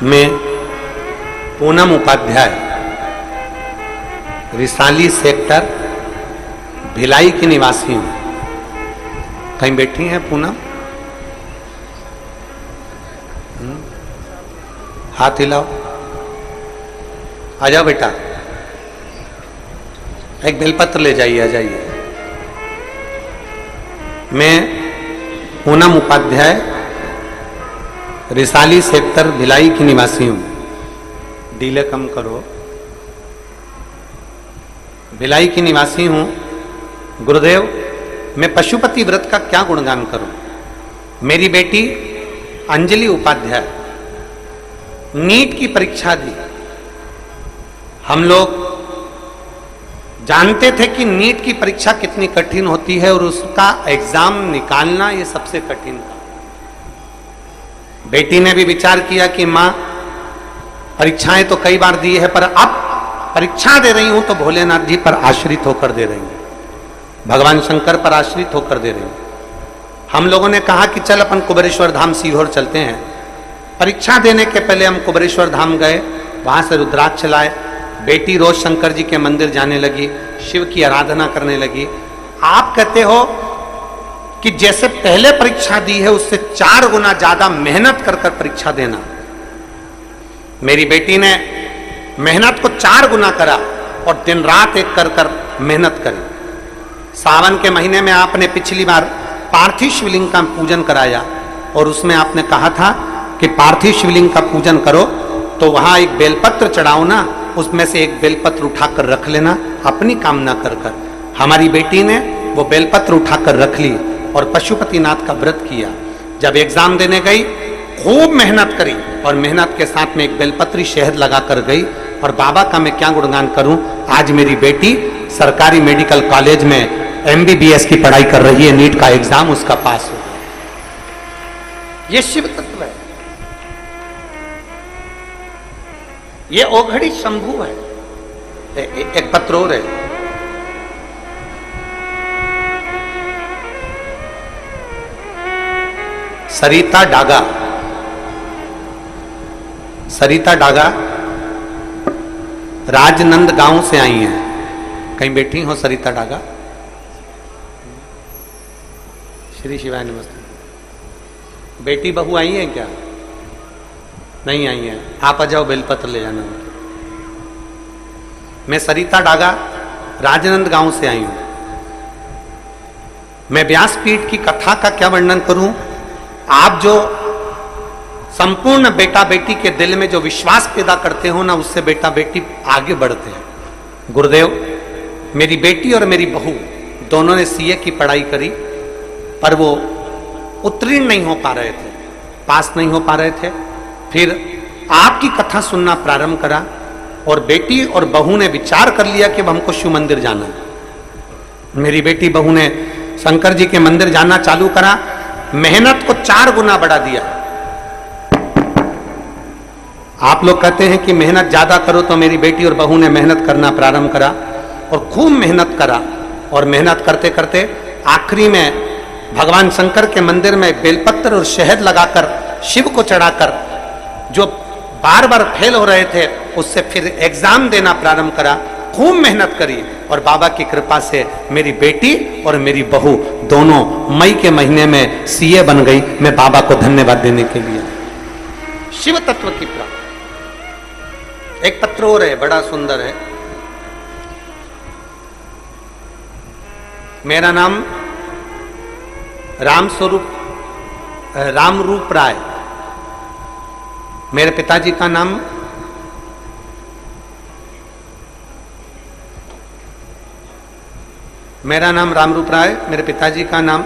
मैं पूनम उपाध्याय, रिसाली सेक्टर, भिलाई की निवासी हूं। कहीं बैठी हैं पूनम? हाथ हिलाओ। आ जाओ बेटा, एक बेलपत्र ले जाइए। आ जाइए। मैं पूनम उपाध्याय, रिसाली सेक्टर, भिलाई की निवासी हूं। डीले कम करो। भिलाई की निवासी हूं। गुरुदेव, मैं पशुपति व्रत का क्या गुणगान करूं? मेरी बेटी अंजलि उपाध्याय नीट की परीक्षा दी। हम लोग जानते थे कि नीट की परीक्षा कितनी कठिन होती है और उसका एग्जाम निकालना ये सबसे कठिन था। बेटी ने भी विचार किया कि मां, परीक्षाएं तो कई बार दी है, पर अब परीक्षा दे रही हूं तो भोलेनाथ जी पर आश्रित होकर दे रही हूं, भगवान शंकर पर आश्रित होकर दे रही हूं। हम लोगों ने कहा कि चल अपन कुबेरेश्वर धाम सीहोर चलते हैं। परीक्षा देने के पहले हम कुबेरेश्वर धाम गए, वहां से रुद्राक्ष लाए। बेटी रोज शंकर जी के मंदिर जाने लगी, शिव की आराधना करने लगी। आप कहते हो कि जैसे पहले परीक्षा दी है उससे 4 गुना ज्यादा मेहनत कर कर परीक्षा देना। मेरी बेटी ने मेहनत को 4 गुना करा और दिन रात एक कर कर मेहनत करी। सावन के महीने में आपने पिछली बार पार्थिव शिवलिंग का पूजन कराया और उसमें आपने कहा था कि पार्थिव शिवलिंग का पूजन करो तो वहां एक बेलपत्र चढ़ाओ ना, उसमें से एक बेलपत्र उठाकर रख लेना अपनी कामना कर कर। हमारी बेटी ने वो बेलपत्र उठाकर रख ली और पशुपतिनाथ का व्रत किया। जब एग्जाम देने गई खूब मेहनत करी और मेहनत के साथ में एक बेलपत्री शहद लगा कर गई। और बाबा का मैं क्या गुणगान करूं, आज मेरी बेटी सरकारी मेडिकल कॉलेज में MBBS की पढ़ाई कर रही है, नीट का एग्जाम उसका पास हो गया। ये शिव तत्व है, ये ओघड़ी शंभु है। एक पत्र और है, सरिता डागा। सरिता डागा राजनंद गांव से आई हैं। कहीं बैठी हो सरिता डागा? श्री शिवाय नमस्ते। बेटी बहू आई है क्या? नहीं आई है, आप आ जाओ, बेलपत्र ले जाना। मैं सरिता डागा राजनंद गांव से आई हूं। मैं व्यासपीठ की कथा का क्या वर्णन करूं। आप जो संपूर्ण बेटा बेटी के दिल में जो विश्वास पैदा करते हो ना, उससे बेटा बेटी आगे बढ़ते हैं। गुरुदेव, मेरी बेटी और मेरी बहू दोनों ने CA की पढ़ाई करी, पर वो उत्तीर्ण नहीं हो पा रहे थे, पास नहीं हो पा रहे थे। फिर आपकी कथा सुनना प्रारंभ करा और बेटी और बहू ने विचार कर लिया कि अब हमको शिव मंदिर जाना। मेरी बेटी बहू ने शंकर जी के मंदिर जाना चालू करा, मेहनत को 4 गुना बढ़ा दिया। आप लोग कहते हैं कि मेहनत ज्यादा करो, तो मेरी बेटी और बहू ने मेहनत करना प्रारंभ करा और खूब मेहनत करा। और मेहनत करते करते आखिरी में भगवान शंकर के मंदिर में बेलपत्र और शहद लगाकर शिव को चढ़ाकर जो बार बार फेल हो रहे थे उससे फिर एग्जाम देना प्रारंभ करा। खूब मेहनत करी और बाबा की कृपा से मेरी बेटी और मेरी बहू दोनों मई के महीने में CA बन गई। मैं बाबा को धन्यवाद देने के लिए। शिव तत्व की प्राप्ति। एक पत्र और है, बड़ा सुंदर है। मेरा नाम रामरूप राय। मेरे पिताजी का नाम मेरा नाम रामरूप राय, मेरे पिताजी का नाम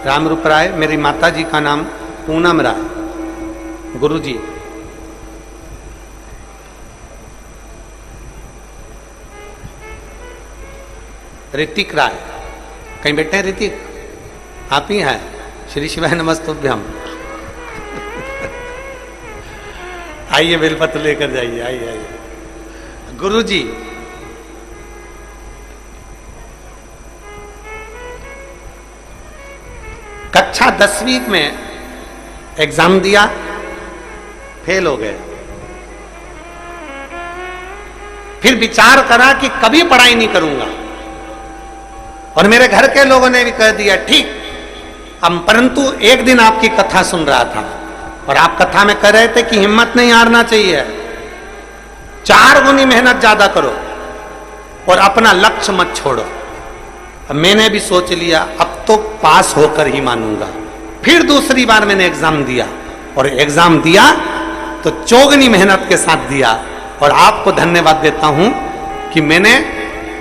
रामरूप राय, मेरी माताजी का नाम पूनम राय। गुरुजी, ऋतिक राय। कहीं बैठे हैं ऋतिक? आप ही हैं? श्री शिवाय नमस्तुभ्यम। आइए, बेलपत्र लेकर जाइए, आइए आइए। गुरुजी, कक्षा 10वीं में एग्जाम दिया, फेल हो गए। फिर विचार करा कि कभी पढ़ाई नहीं करूंगा और मेरे घर के लोगों ने भी कह दिया ठीक। अब परंतु एक दिन आपकी कथा सुन रहा था और आप कथा में कह रहे थे कि हिम्मत नहीं हारना चाहिए, 4 गुनी मेहनत ज्यादा करो और अपना लक्ष्य मत छोड़ो। अब मैंने भी सोच लिया अब तो पास होकर ही मानूंगा। फिर दूसरी बार मैंने एग्जाम दिया और एग्जाम दिया तो चौगुनी मेहनत के साथ दिया। और आपको धन्यवाद देता हूं कि मैंने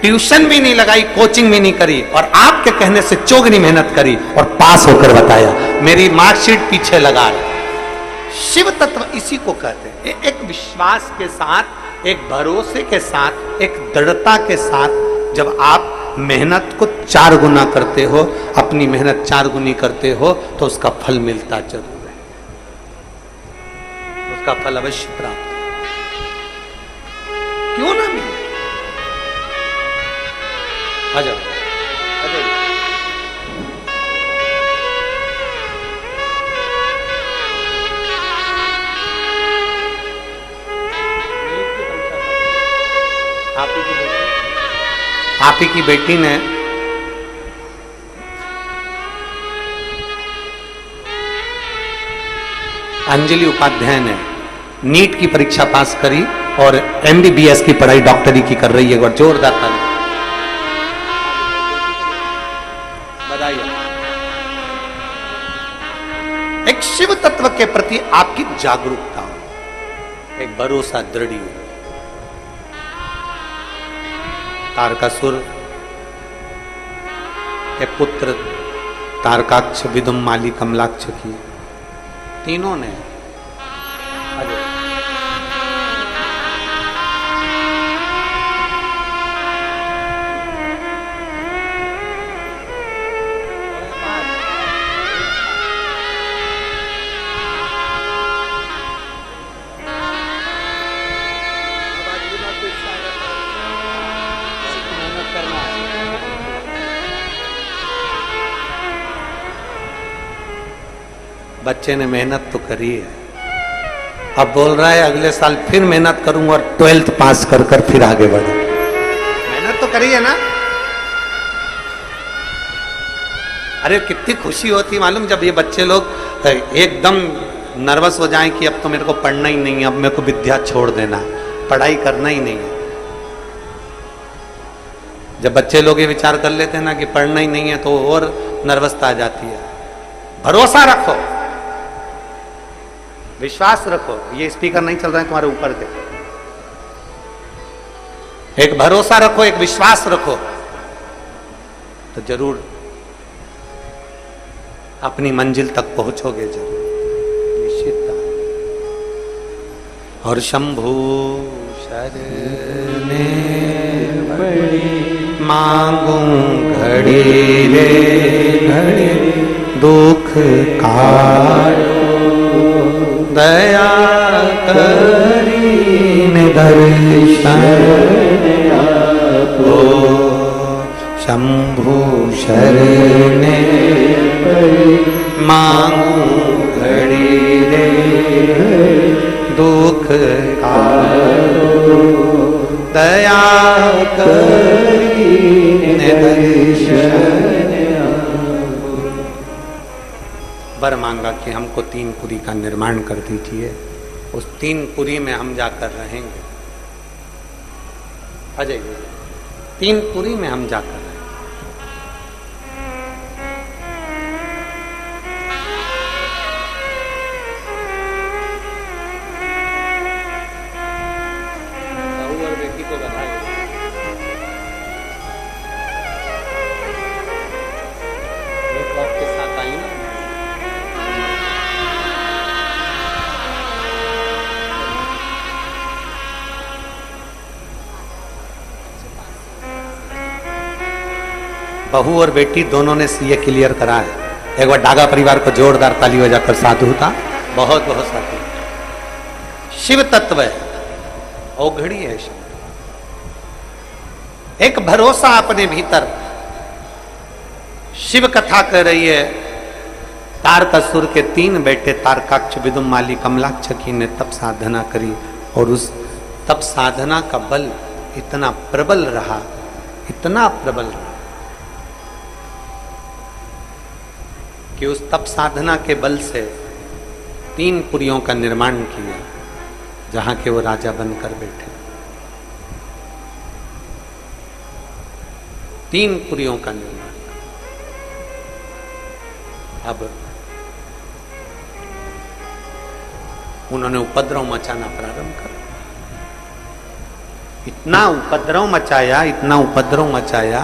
ट्यूशन भी नहीं लगाई, कोचिंग भी नहीं करी और आपके कहने से चौगुनी मेहनत करी और पास होकर बताया। मेरी मार्कशीट पीछे लगा। शिव तत्व इसी को कहते हैं, एक विश्वास के साथ, एक भरोसे के साथ, एक दृढ़ता के साथ जब आप मेहनत को 4 गुना करते हो, अपनी मेहनत 4 गुनी करते हो तो उसका फल मिलता जरूर है, उसका फल अवश्य प्राप्त। क्यों ना मिले? आ जाओ, आ जाओ। आप ही की बेटी ने अंजलि उपाध्याय ने नीट की परीक्षा पास करी और MBBS की पढ़ाई डॉक्टरी की कर रही है। एक बार जोरदार ताली बधाई। एक शिव तत्व के प्रति आपकी जागरूकता हो, एक भरोसा दृढ़ हो। तारकासुर के पुत्र तारकाक्ष, विदुम्माली, कमलाक्ष की तीनों ने बच्चे ने मेहनत तो करी है, अब बोल रहा है अगले साल फिर मेहनत करूंगा और 12th पास कर कर फिर आगे बढ़ू। मेहनत तो करी है ना। अरे कितनी खुशी होती मालूम जब ये बच्चे लोग एकदम नर्वस हो जाएं कि अब तो मेरे को पढ़ना ही नहीं है, अब मेरे को विद्या छोड़ देना, पढ़ाई करना ही नहीं है। जब बच्चे लोग ये विचार कर लेते हैं ना कि पढ़ना ही नहीं है तो और नर्वसता आ जाती है। भरोसा रखो, विश्वास रखो। ये स्पीकर नहीं चल रहा है तुम्हारे ऊपर के। एक भरोसा रखो, एक विश्वास रखो तो जरूर अपनी मंजिल तक पहुंचोगे जरूर, निश्चित। और शंभू शरणे मांगू घड़ी रे घड़ी दुख कायो, दया करीन दर्शन आपो। शंभु शरणे मांगू घड़ी रे दुख कायो, दया करीन दर्शन। वर मांगा कि हमको 3 पुरी का निर्माण कर दीजिए, उस 3 पुरी में हम जाकर रहेंगे। अजय 3 पुरी में हम जाकर रहेंगे। बहू और बेटी को बधाई। एक बात के साथ आई ना, बहू और बेटी दोनों ने सीए क्लियर करा है। एक बार डागा परिवार को जोरदार ताली बजाकर साधु था। बहुत बहुत साधु। शिव तत्व है, औघड़ी है शिव। एक भरोसा अपने भीतर। शिव कथा कह रही है तारकासुर के 3 बेटे तारकाक्ष, विदुम्माली, कमलाक्ष की ने तप साधना करी और उस तप साधना का बल इतना प्रबल रहा, इतना प्रबल रहा कि उस तप साधना के बल से 3 पुरियों का निर्माण किया जहां के वो राजा बनकर बैठे। 3 पुरियों का निर्माण। अब उन्होंने उपद्रव मचाना प्रारंभ कर। इतना उपद्रव मचाया, इतना उपद्रव मचाया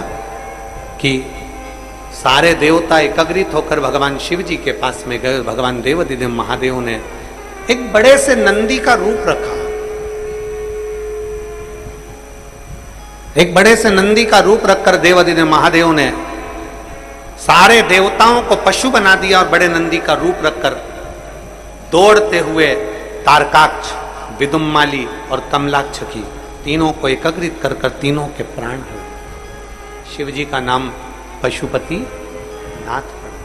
कि सारे देवता एकत्रित होकर भगवान शिव जी के पास में गए। भगवान देवाधिदेव महादेव ने एक बड़े से नंदी का रूप रखा। एक बड़े से नंदी का रूप रखकर देवाधिदेव महादेव ने सारे देवताओं को पशु बना दिया और बड़े नंदी का रूप रखकर दौड़ते हुए तारकाक्ष, विदुम्माली और कमलाक्ष की तीनों को एकत्रित कर कर तीनों के प्राण हुए। शिव जी का नाम पशुपति नाथ पड़ा।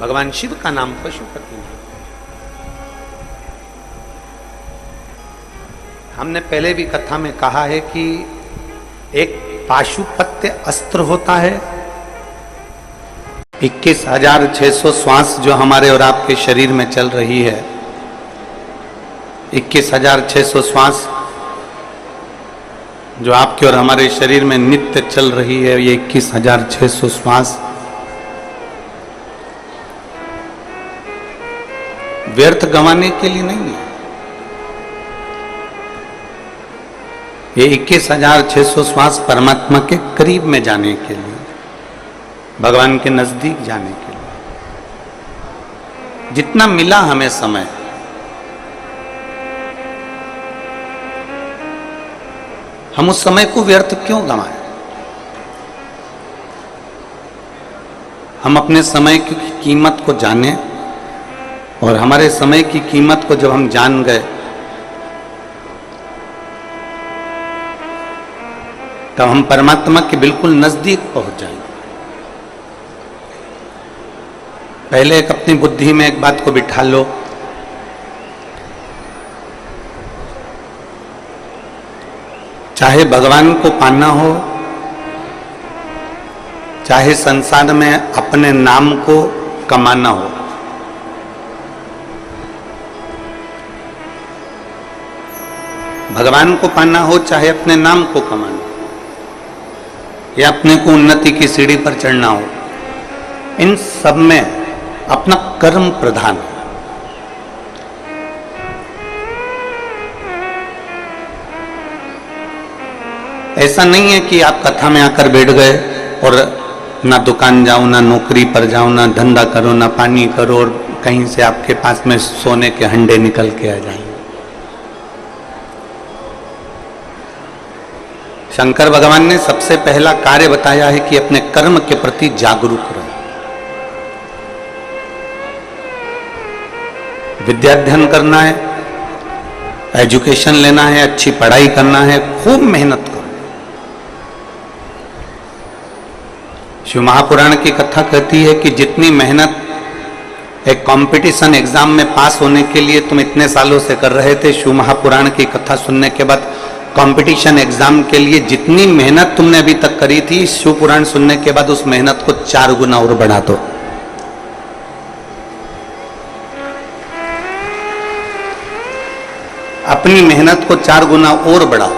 भगवान शिव का नाम पशुपति नाथ। हमने पहले भी कथा में कहा है कि एक पाशुपत्य अस्त्र होता है, 21,600 श्वास जो हमारे और आपके शरीर में चल रही है, 21,600 श्वास जो आपके और हमारे शरीर में नित्य चल रही है, ये 21,600 श्वास व्यर्थ गंवाने के लिए नहीं है। ये 21,600 श्वास परमात्मा के करीब में जाने के लिए, भगवान के नजदीक जाने के लिए। जितना मिला हमें समय, हम उस समय को व्यर्थ क्यों गंवाएं? हम अपने समय की कीमत को जाने, और हमारे समय की कीमत को जब हम जान गए तब हम परमात्मा के बिल्कुल नजदीक पहुंच जाएंगे। पहले एक अपनी बुद्धि में एक बात को बिठा लो, चाहे भगवान को पाना हो, चाहे संसार में अपने नाम को कमाना हो, भगवान को पाना हो चाहे अपने नाम को कमाना हो, या अपने को उन्नति की सीढ़ी पर चढ़ना हो, इन सब में अपना कर्म प्रधान है। ऐसा नहीं है कि आप कथा में आकर बैठ गए और ना दुकान जाओ, ना नौकरी पर जाओ, ना धंधा करो, ना पानी करो, और कहीं से आपके पास में सोने के हंडे निकल के आ जाएंगे। शंकर भगवान ने सबसे पहला कार्य बताया है कि अपने कर्म के प्रति जागरूक रहो। विद्याध्ययन करना है, एजुकेशन लेना है, अच्छी पढ़ाई करना है, खूब मेहनत करो। शिव महापुराण की कथा कहती है कि जितनी मेहनत एक कंपटीशन एग्जाम में पास होने के लिए तुम इतने सालों से कर रहे थे, शिव महापुराण की कथा सुनने के बाद कंपटीशन एग्जाम के लिए जितनी मेहनत तुमने अभी तक करी थी, शिव पुराण सुनने के बाद उस मेहनत को 4 गुना और बढ़ा दो। अपनी मेहनत को 4 गुना और बढ़ाओ,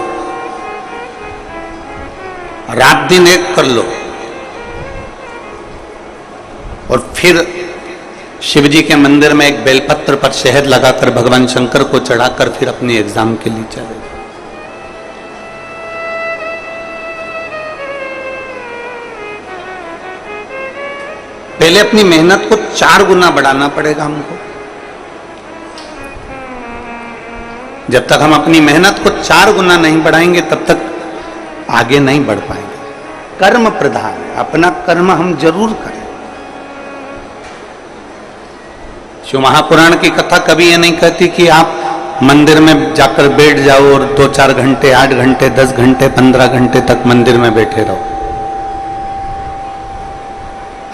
रात दिन एक कर लो, और फिर शिव जी के मंदिर में एक बेलपत्र पर शहद लगाकर भगवान शंकर को चढ़ाकर फिर अपने एग्जाम के लिए चले। पहले अपनी मेहनत को 4 गुना बढ़ाना पड़ेगा हमको। जब तक हम अपनी मेहनत को 4 गुना नहीं बढ़ाएंगे तब तक आगे नहीं बढ़ पाएंगे। कर्म प्रधान है, अपना कर्म हम जरूर करें। शिव महापुराण की कथा कभी ये नहीं कहती कि आप मंदिर में जाकर बैठ जाओ और 2-4 घंटे, 8 घंटे, 10 घंटे, 15 घंटे तक मंदिर में बैठे रहो।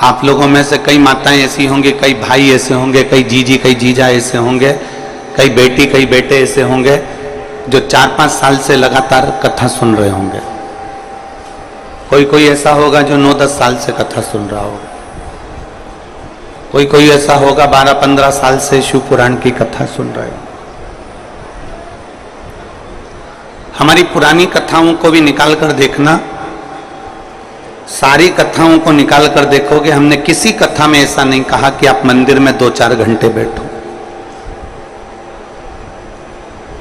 आप लोगों में से कई माताएं ऐसी होंगी, कई भाई ऐसे होंगे, कई जीजी, कई जीजा ऐसे होंगे, कई बेटी, कई बेटे ऐसे होंगे जो 4-5 साल से लगातार कथा सुन रहे होंगे। कोई कोई ऐसा होगा जो 9-10 साल से कथा सुन रहा होगा। कोई कोई ऐसा होगा 12-15 साल से शिव पुराण की कथा सुन रहे हो। हमारी पुरानी कथाओं को भी निकाल कर देखना, सारी कथाओं को निकाल कर देखोगे, हमने किसी कथा में ऐसा नहीं कहा कि आप मंदिर में 2-4 घंटे बैठो।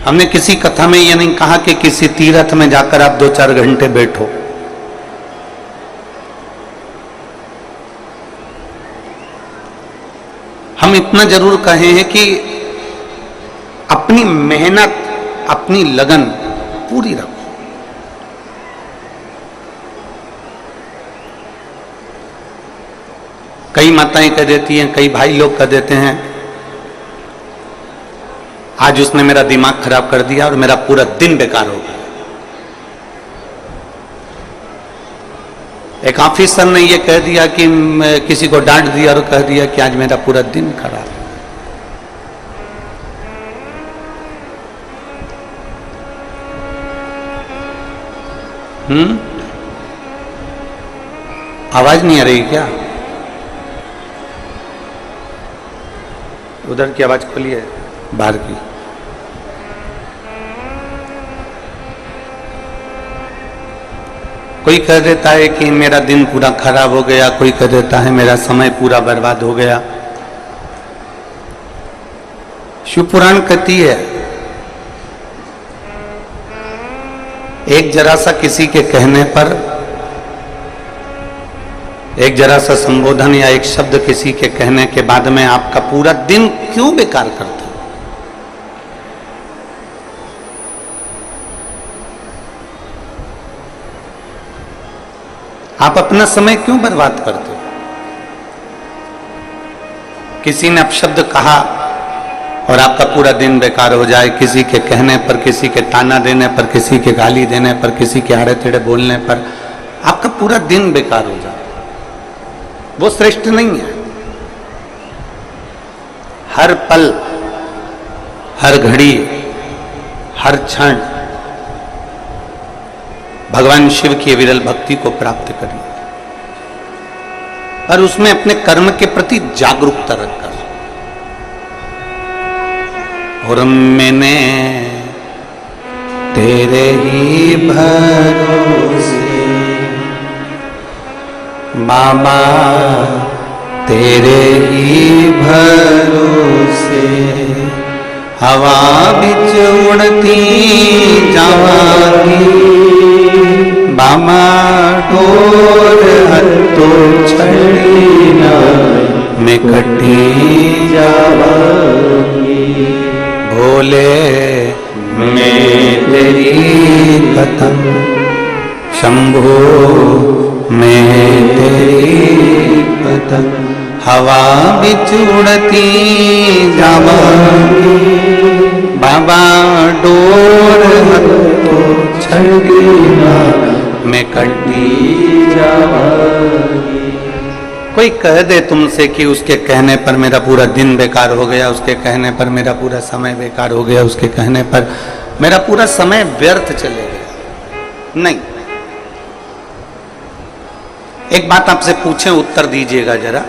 हमने किसी कथा में यह नहीं कहा कि किसी तीर्थ में जाकर आप 2-4 घंटे बैठो। हम इतना जरूर कहे हैं कि अपनी मेहनत, अपनी लगन पूरी रखो। कई माताएं कह देती हैं, कई भाई लोग कह देते हैं, आज उसने मेरा दिमाग खराब कर दिया और मेरा पूरा दिन बेकार हो गया। एक ऑफिसर ने ये कह दिया कि किसी को डांट दिया और कह दिया कि आज मेरा पूरा दिन खराब है। आवाज नहीं आ रही क्या? उधर की आवाज खोलिए, बाहर की। कोई कह देता है कि मेरा दिन पूरा खराब हो गया, कोई कह देता है मेरा समय पूरा बर्बाद हो गया। शिव पुराण कहती है, एक जरा सा किसी के कहने पर, एक जरा सा संबोधन या एक शब्द किसी के कहने के बाद में आपका पूरा दिन क्यों बेकार करते हो? आप अपना समय क्यों बर्बाद करते हो? किसी ने अपशब्द कहा और आपका पूरा दिन बेकार हो जाए, किसी के कहने पर, किसी के ताना देने पर, किसी के गाली देने पर, किसी के आड़े टेढ़े बोलने पर आपका पूरा दिन बेकार हो जाए, वो श्रेष्ठ नहीं है। हर पल, हर घड़ी, हर क्षण भगवान शिव की विरल भक्ति को प्राप्त करिए और उसमें अपने कर्म के प्रति जागरूकता रखकर, और मैंने तेरे ही भरोसे मामा, तेरे ही भरोसे हवा बिच उड़ती जावांगी, मामा डोर हत्तो छड़ी ना मैं कटी जावांगी, भोले मैं तेरी कथम, शंभो मैं तेरी कथम, हवा बिच उड़ती जावांगी, बाबा डोर हत्तो छड़ी ना मैं कटी जावांगी। कोई कह दे तुमसे कि उसके कहने पर मेरा पूरा दिन बेकार हो गया, उसके कहने पर मेरा पूरा समय बेकार हो गया, उसके कहने पर मेरा पूरा समय व्यर्थ चले गया, नहीं। एक बात आपसे पूछें, उत्तर दीजिएगा जरा।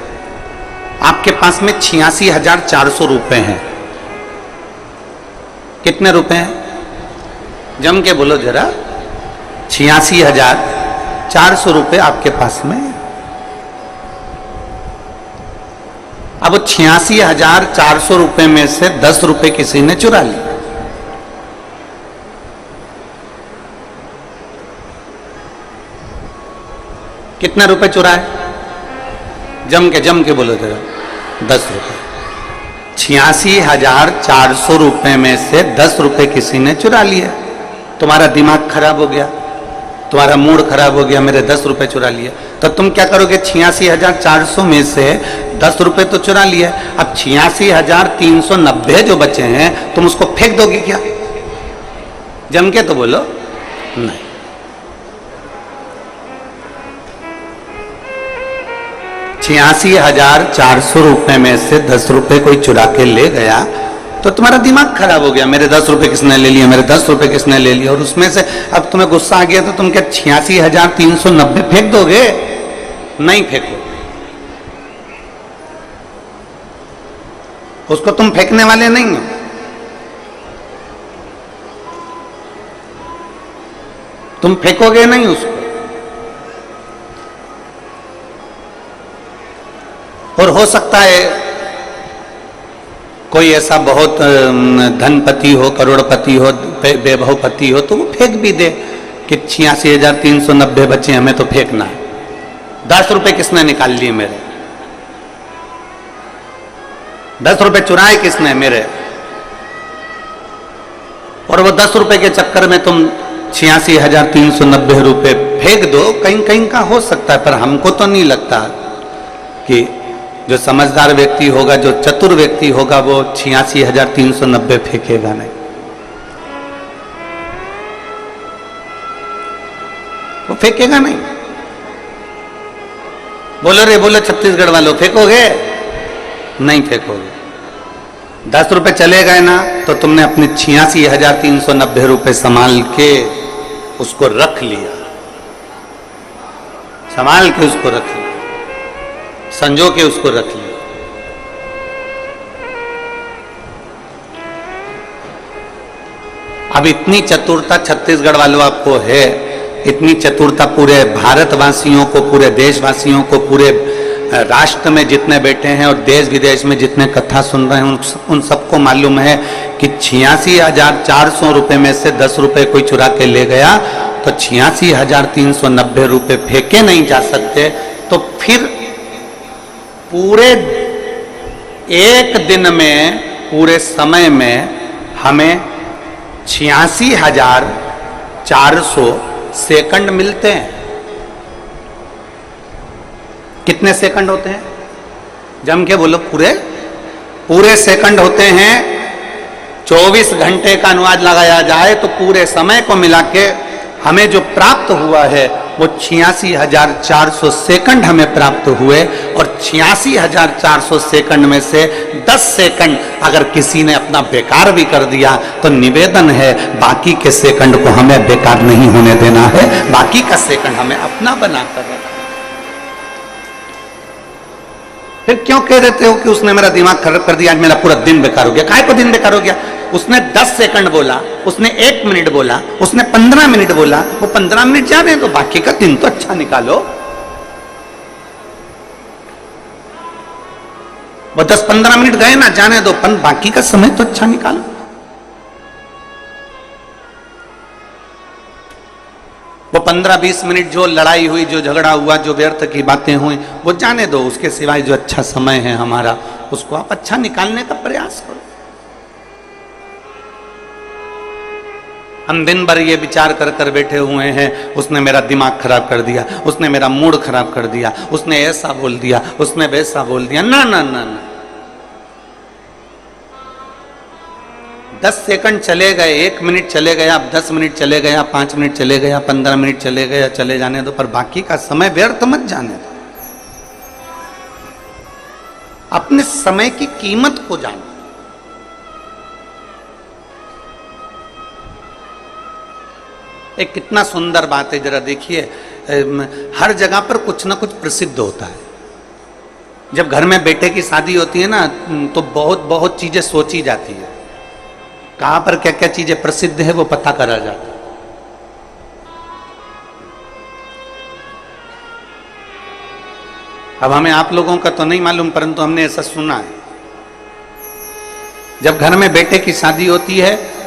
आपके पास में 86,400 रुपए हैं। कितने रुपए हैं? जम के बोलो जरा। 86,400 रुपए आपके पास में। अब 86,400 रुपए में से 10 रुपए किसी ने चुरा लिए। कितने रुपए चुराए? जम के बोलो जरा। 10 रुपए। 86,400 रुपए में से 10 रुपए किसी ने चुरा लिए। तुम्हारा दिमाग खराब हो गया, तुम्हारा मूड खराब हो गया, मेरे 10 रुपए चुरा लिए। तो तुम क्या करोगे? 86,400 में से 10 रुपए तो चुरा लिए, अब 86,390 जो बचे हैं तुम उसको फेंक दोगे क्या? जम के तो बोलो। नहीं। 86,400 रुपए में से 10 रुपए कोई चुरा के ले गया तो तुम्हारा दिमाग खराब हो गया, मेरे 10 रुपए किसने ले लिए, मेरे 10 रुपए किसने ले लिए। और उसमें से अब तुम्हें गुस्सा आ गया तो तुम क्या 86,390 फेंक दोगे? नहीं फेंको। उसको तुम फेंकने वाले नहीं हो। तुम फेंकोगे नहीं उसको। और हो सकता है कोई ऐसा बहुत धनपति हो, करोड़पति हो, वैभवपति हो तो वो फेंक भी दे कि 86,390 बचे, हमें तो फेंकना है। 10 रुपए किसने निकाल लिए मेरे? 10 रुपए चुराए किसने मेरे? और वो 10 रुपए के चक्कर में तुम 86,390 रुपए फेंक दो। कहीं कहीं का हो सकता है, पर हमको तो नहीं लगता कि जो समझदार व्यक्ति होगा, जो चतुर व्यक्ति होगा, वो 86,390 फेंकेगा नहीं। वो फेंकेगा नहीं। बोलो रे बोलो छत्तीसगढ़ वालों, फेंकोगे? नहीं फेंकोगे। 10 रुपए चले गए ना तो तुमने अपने 86,390 रुपए संभाल के उसको रख लिया, संभाल के उसको रख लिया, संजो के उसको रख लिया। अब इतनी चतुरता छत्तीसगढ़ वालों आपको है, इतनी चतुरता पूरे भारतवासियों को, पूरे देशवासियों को, पूरे राष्ट्र में जितने बैठे हैं और देश विदेश में जितने कथा सुन रहे हैं उन सबको मालूम है कि 86,400 रुपये में से 10 रुपये कोई चुरा के ले गया तो 86,390 रुपये फेंके नहीं जा सकते। तो फिर पूरे एक दिन में, पूरे समय में हमें 86,400 सेकंड मिलते हैं। कितने सेकंड होते हैं? जम के बोलो। पूरे सेकंड होते हैं। 24 घंटे का अनुवाद लगाया जाए तो पूरे समय को मिला के हमें जो प्राप्त हुआ है वो 86,400 सेकंड हमें प्राप्त हुए। और 86,400 सेकंड में से 10 सेकंड अगर किसी ने अपना बेकार भी कर दिया तो निवेदन है बाकी के सेकंड को हमें बेकार नहीं होने देना है, बाकी का सेकंड हमें अपना बनाकर रखना। फिर क्यों कह देते हो कि उसने मेरा दिमाग खराब कर दिया, आज मेरा पूरा दिन बेकार हो गया? काहे को दिन बेकार हो गया? उसने 10 सेकंड बोला, उसने 1 मिनट बोला, उसने 15 मिनट बोला, वो 15 मिनट जाने तो बाकी का दिन तो अच्छा निकालो। वो 10-15 मिनट गए ना, जाने दो, बाकी का समय तो अच्छा निकालो। वो 15-20 मिनट जो लड़ाई हुई, जो झगड़ा हुआ, जो व्यर्थ की बातें हुई, वो जाने दो। उसके सिवाय जो अच्छा समय है हमारा, उसको आप अच्छा निकालने का प्रयास करो। हम दिन भर ये विचार कर कर बैठे हुए हैं, उसने मेरा दिमाग खराब कर दिया, उसने मेरा मूड खराब कर दिया, उसने ऐसा बोल दिया, उसने वैसा बोल दिया। ना ना ना ना, 10 सेकंड चले गए, 1 मिनट चले गया, 10 मिनट चले गया, 5 मिनट चले गया, 15 मिनट चले गया, चले जाने दो, पर बाकी का समय व्यर्थ मत जाने दो। अपने समय की कीमत को जानो। एक कितना सुंदर बात है, जरा देखिए, हर जगह पर कुछ ना कुछ प्रसिद्ध होता है। जब घर में बेटे की शादी होती है ना, तो बहुत बहुत चीजें सोची जाती है, कहां पर क्या क्या चीजें प्रसिद्ध है वो पता करा जाता है। अब हमें आप लोगों का तो नहीं मालूम, परंतु हमने ऐसा सुना है। जब घर में बेटे की शादी होती है,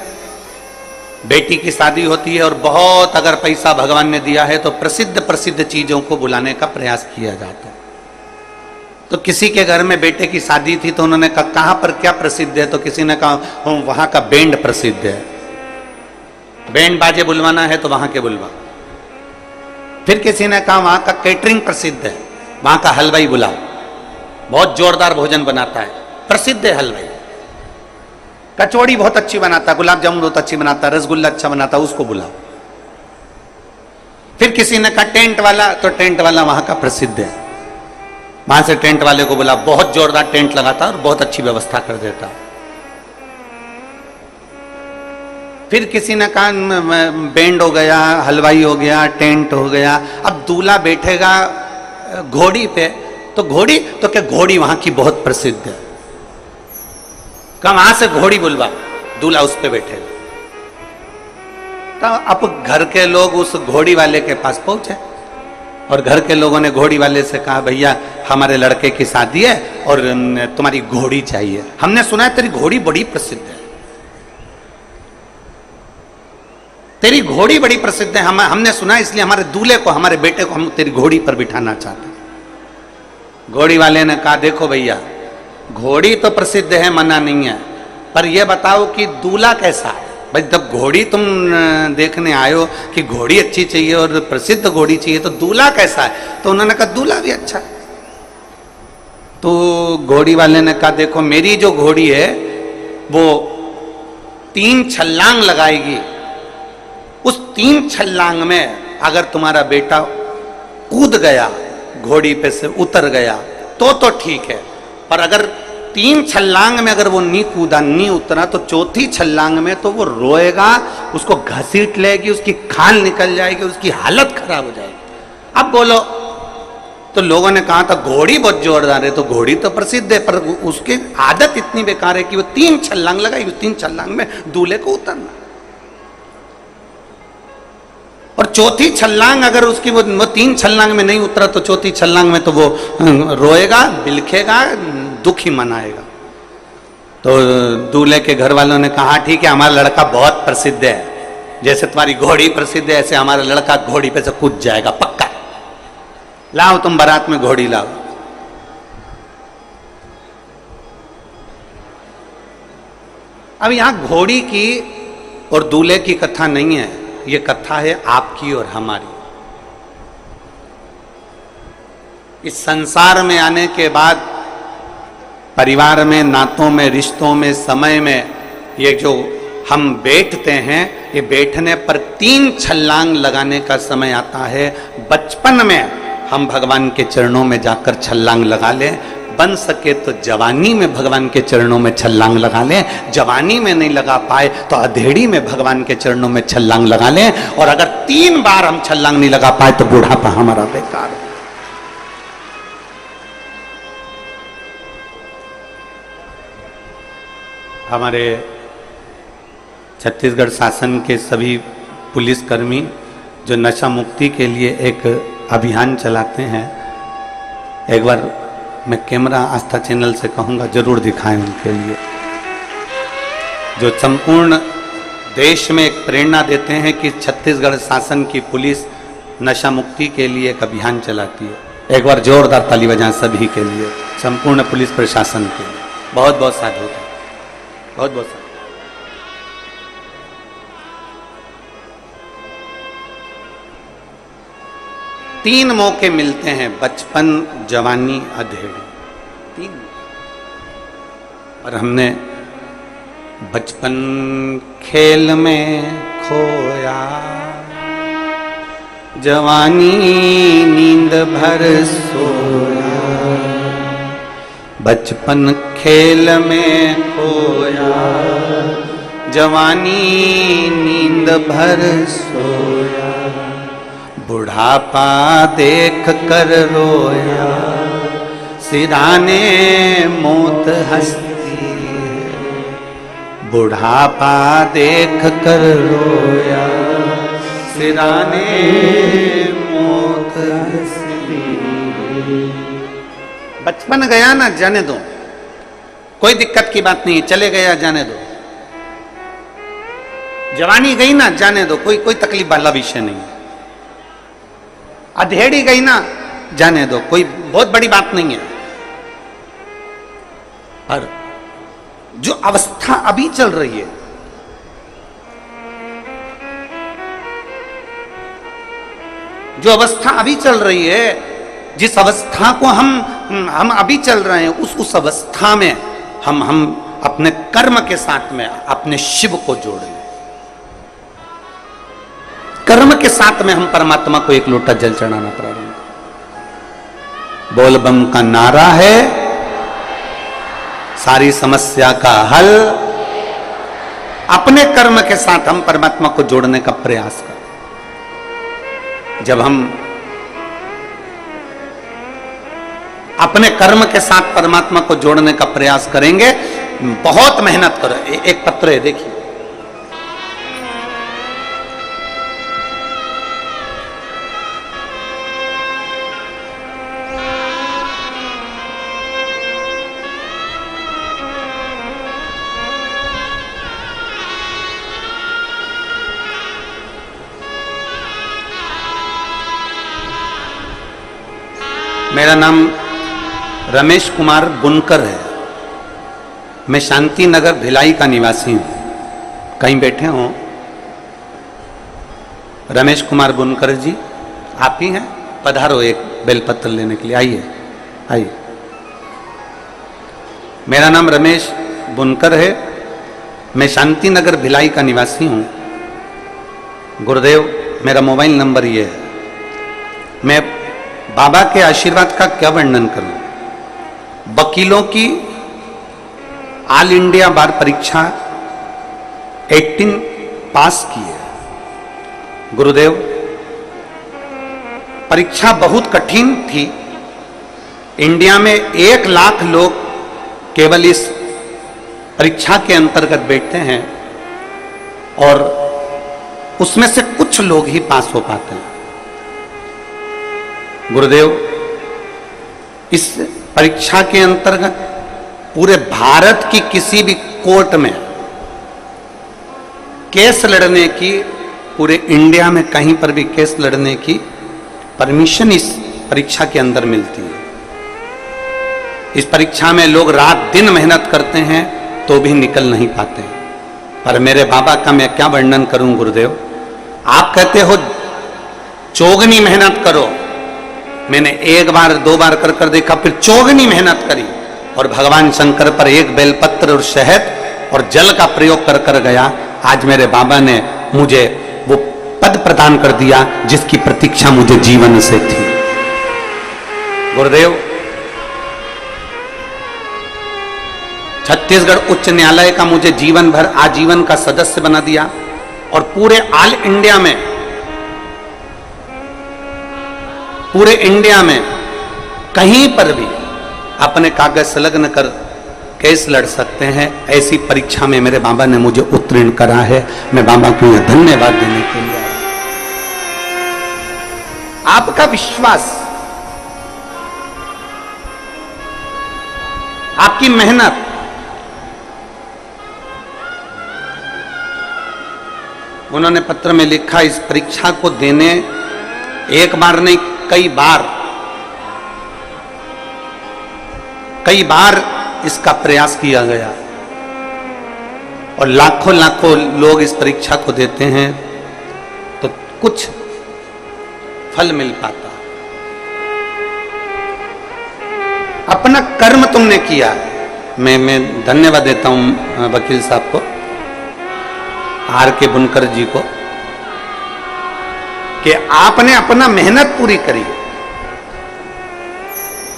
बेटी की शादी होती है और बहुत अगर पैसा भगवान ने दिया है तो प्रसिद्ध प्रसिद्ध चीजों को बुलाने का प्रयास किया जाता है। तो किसी के घर में बेटे की शादी थी तो उन्होंने कहा कहां पर क्या प्रसिद्ध है? तो किसी ने कहा वहां का बैंड प्रसिद्ध है, बैंड बाजे बुलवाना है तो वहां के बुलवा। फिर किसी ने कहा वहां का कैटरिंग प्रसिद्ध है, वहां का हलवाई बुलाओ, बहुत जोरदार भोजन बनाता है, प्रसिद्ध है हलवाई। कचौड़ी बहुत अच्छी बनाता है, गुलाब जामुन बहुत अच्छी बनाता है, रसगुल्ला अच्छा बनाता है, उसको बुलाओ। फिर किसी ने कहा टेंट वाला, तो टेंट वाला वहां का प्रसिद्ध है, वहां से टेंट वाले को बुला, बहुत जोरदार टेंट लगाता और बहुत अच्छी व्यवस्था कर देता। फिर किसी ने कहा बैंड हो गया, हलवाई हो गया, टेंट हो गया। अब दूल्हा बैठेगा घोड़ी पे, तो घोड़ी तो क्या, घोड़ी वहां की बहुत प्रसिद्ध है, कहा वहां से घोड़ी बुलवा, दूल्हा उस पे बैठेगा। तो अब घर के लोग उस घोड़ी वाले के पास पहुंचे और घर के लोगों ने घोड़ी वाले से कहा भैया हमारे लड़के की शादी है और तुम्हारी घोड़ी चाहिए। हमने सुना है तेरी घोड़ी बड़ी प्रसिद्ध है, तेरी घोड़ी बड़ी प्रसिद्ध है, हमने सुना है, इसलिए हमारे दूल्हे को, हमारे बेटे को हम तेरी घोड़ी पर बिठाना चाहते हैं। घोड़ी वाले ने कहा देखो भैया, घोड़ी तो प्रसिद्ध है, मना नहीं है, पर यह बताओ कि दूल्हा कैसा है। भाई जब घोड़ी तुम देखने आयो कि घोड़ी अच्छी चाहिए और प्रसिद्ध घोड़ी चाहिए, तो दूल्हा कैसा है? तो उन्होंने कहा दूल्हा भी अच्छा है। तो घोड़ी वाले ने कहा देखो मेरी जो घोड़ी है वो 3 छलांग लगाएगी, उस 3 छलांग में अगर तुम्हारा बेटा कूद गया, घोड़ी पे से उतर गया तो ठीक है, पर अगर 3 छलांग में अगर वो नहीं कूदा, नहीं उतरा, तो 4थी छलांग में तो वो रोएगा, उसको घसीट लेगी, उसकी खाल निकल जाएगी, उसकी हालत खराब हो जाएगी। अब बोलो, तो लोगों ने कहा था घोड़ी बहुत जोरदार है, तो घोड़ी तो प्रसिद्ध है, पर उसकी आदत इतनी बेकार है कि वो 3 छलांग लगाई, 3 छलांग में दूल्हे को उतरना। और चौथी छलांग अगर उसकी वो 3 छलांग में नहीं उतरा तो चौथी छलांग में तो वो रोएगा, बिलखेगा, दुखी मनाएगा। तो दूल्हे के घर वालों ने कहा ठीक है, हमारा लड़का बहुत प्रसिद्ध है, जैसे तुम्हारी घोड़ी प्रसिद्ध है ऐसे हमारा लड़का घोड़ी पे से कूद जाएगा पक्का, लाओ तुम बारात में घोड़ी लाओ। अब यहां घोड़ी की और दूल्हे की कथा नहीं है, ये कथा है आपकी और हमारी। इस संसार में आने के बाद परिवार में, नातों में, रिश्तों में, समय में ये जो हम बैठते हैं, ये बैठने पर 3 छलांग लगाने का समय आता है। बचपन में हम भगवान के चरणों में जाकर छलांग लगा लें, बन सके तो जवानी में भगवान के चरणों में छलांग लगा लें, जवानी में नहीं लगा पाए तो अधेड़ी में भगवान के चरणों में छलांग लगा लें, और अगर 3 बार हम छलांग नहीं लगा पाए तो बुढ़ापा हमारा बेकार है। हमारे छत्तीसगढ़ शासन के सभी पुलिसकर्मी जो नशा मुक्ति के लिए एक अभियान चलाते हैं, एक बार मैं कैमरा आस्था चैनल से कहूँगा जरूर दिखाएं उनके लिए, जो संपूर्ण देश में एक प्रेरणा देते हैं कि छत्तीसगढ़ शासन की पुलिस नशा मुक्ति के लिए एक अभियान चलाती है। एक बार जोरदार ताली बजाएं सभी के लिए, संपूर्ण पुलिस प्रशासन के लिए। बहुत बहुत साधु, बहुत बहुत साधु। तीन मौके मिलते हैं, बचपन, जवानी, अधेड़ी, 3। और हमने बचपन खेल में खोया, जवानी नींद भर सोया, बचपन खेल में खोया, जवानी नींद भर सोया, बुढ़ापा देख कर रोया, सिराने मौत हंसती है, बुढ़ापा देख कर रोया, सिराने मौत हंसती है। बचपन गया ना, जाने दो, कोई दिक्कत की बात नहीं है, चले गया जाने दो। जवानी गई ना, जाने दो, कोई तकलीफ वाला विषय नहीं है। अधेड़ी गई ना, जाने दो, कोई बहुत बड़ी बात नहीं है। पर जो अवस्था अभी चल रही है, जो अवस्था अभी चल रही है, जिस अवस्था को हम अभी चल रहे हैं, उस अवस्था में हम अपने कर्म के साथ में अपने शिव को जोड़ लें। कर्म के साथ में हम परमात्मा को एक लोटा जल चढ़ाना प्रारंभ करें। बोल बम का नारा है सारी समस्या का हल। अपने कर्म के साथ हम परमात्मा को जोड़ने का प्रयास करें। जब हम अपने कर्म के साथ परमात्मा को जोड़ने का प्रयास करेंगे, बहुत मेहनत करो। एक पत्र है, देखिए, मेरा नाम रमेश कुमार बुनकर है। मैं शांति नगर भिलाई का निवासी हूँ। कहीं बैठे हो? रमेश कुमार बुनकर जी आप ही हैं? पधारो एक बेलपत्र लेने के लिए, आइए आइए। मेरा नाम रमेश बुनकर है, मैं शांति नगर भिलाई का निवासी हूँ। गुरुदेव मेरा मोबाइल नंबर ये है। मैं बाबा के आशीर्वाद का क्या वर्णन करूं। वकीलों की ऑल इंडिया बार परीक्षा 18 पास की है। गुरुदेव परीक्षा बहुत कठिन थी। इंडिया में 1 लाख लोग केवल इस परीक्षा के अंतर्गत बैठते हैं और उसमें से कुछ कुछ लोग ही पास हो पाते हैं। गुरुदेव, इस परीक्षा के अंतर्गत पूरे भारत की किसी भी कोर्ट में केस लड़ने की, पूरे इंडिया में कहीं पर भी केस लड़ने की परमिशन इस परीक्षा के अंदर मिलती है। इस परीक्षा में लोग रात दिन मेहनत करते हैं तो भी निकल नहीं पाते। पर मेरे बाबा का मैं क्या वर्णन करूं गुरुदेव। आप कहते हो चौगनी मेहनत करो, मैंने एक बार दो बार कर कर देखा, फिर चौगनी मेहनत करी और भगवान शंकर पर एक बेलपत्र और शहद और जल का प्रयोग कर कर गया। आज मेरे बाबा ने मुझे वो पद प्रदान कर दिया जिसकी प्रतीक्षा मुझे जीवन से थी। गुरुदेव, छत्तीसगढ़ उच्च न्यायालय का मुझे जीवन भर आजीवन का सदस्य बना दिया और पूरे इंडिया में कहीं पर भी अपने कागज संलग्न कर केस लड़ सकते हैं। ऐसी परीक्षा में मेरे बाबा ने मुझे उत्तीर्ण करा है। मैं बाबा को यह धन्यवाद देने के लिए आया। आपका विश्वास, आपकी मेहनत, उन्होंने पत्र में लिखा, इस परीक्षा को देने एक बार नहीं कई बार इसका प्रयास किया गया और लाखों लाखों लोग इस परीक्षा को देते हैं तो कुछ फल मिल पाता। अपना कर्म तुमने किया। मैं धन्यवाद देता हूं वकील साहब को, आर के बुनकर जी को, कि आपने अपना मेहनत पूरी करी,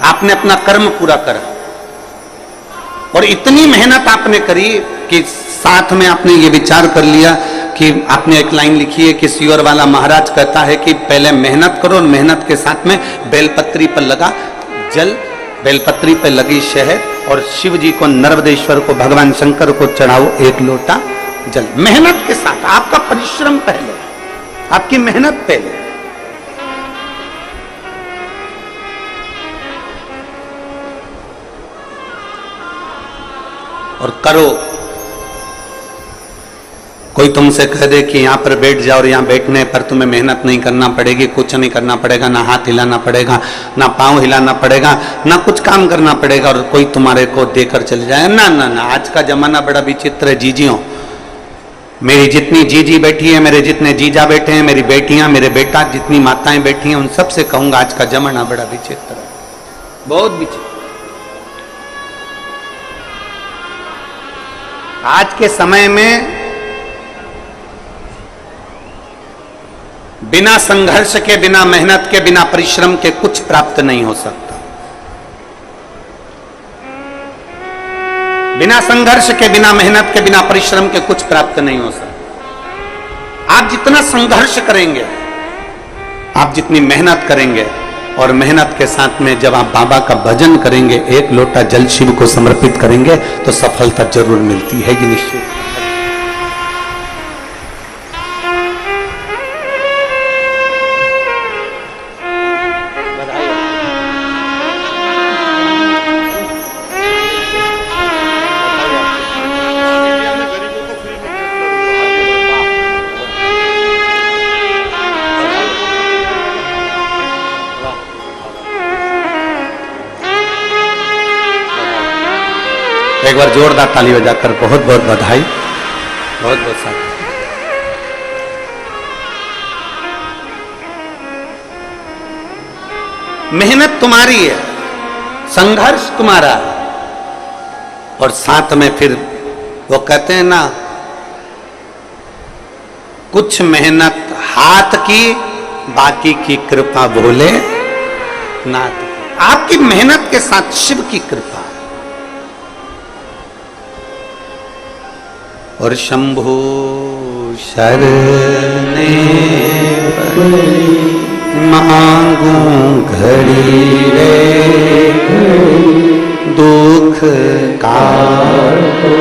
आपने अपना कर्म पूरा करा और इतनी मेहनत आपने करी कि साथ में आपने ये विचार कर लिया कि आपने एक लाइन लिखी है कि सियोर वाला महाराज कहता है कि पहले मेहनत करो और मेहनत के साथ में बेलपत्री पर लगा जल, बेलपत्री पर लगी शहद और शिव जी को, नर्मदेश्वर को, भगवान शंकर को चढ़ाओ एक लोटा जल। मेहनत के साथ, आपका परिश्रम पहले, आपकी मेहनत पहले। और करो। कोई तुमसे कह दे कि यहां पर बैठ जाओ और यहां बैठने पर तुम्हें मेहनत नहीं करना पड़ेगी, कुछ नहीं करना पड़ेगा, ना हाथ हिलाना पड़ेगा, ना पांव हिलाना पड़ेगा, ना कुछ काम करना पड़ेगा और कोई तुम्हारे को देकर चले जाए, ना ना ना। आज का जमाना बड़ा विचित्र है जीजियों। मेरी जितनी जीजी बैठी है, मेरे जितने जीजा बैठे हैं, मेरी बेटियां, मेरे बेटा, जितनी माताएं बैठी हैं, उन सबसे कहूंगा आज का जमाना बड़ा विचित्र है, बहुत विचित्र। आज के समय में बिना संघर्ष के, बिना मेहनत के, बिना परिश्रम के कुछ प्राप्त नहीं हो सकता। बिना संघर्ष के, बिना मेहनत के, बिना परिश्रम के कुछ प्राप्त नहीं हो सकता। आप जितना संघर्ष करेंगे, आप जितनी मेहनत करेंगे और मेहनत के साथ में जब आप बाबा का भजन करेंगे, एक लोटा जल शिव को समर्पित करेंगे तो सफलता जरूर मिलती है, ये निश्चित। एक बार जोरदार ताली बजाकर बहुत बहुत बधाई, बहुत बहुत साथ। मेहनत तुम्हारी है, संघर्ष तुम्हारा, और साथ में फिर वो कहते हैं ना, कुछ मेहनत हाथ की, बाकी की कृपा भोले नाथ। आपकी मेहनत के साथ शिव की कृपा। और शंभु शरणे मांगू घड़ी रे, दुख काटो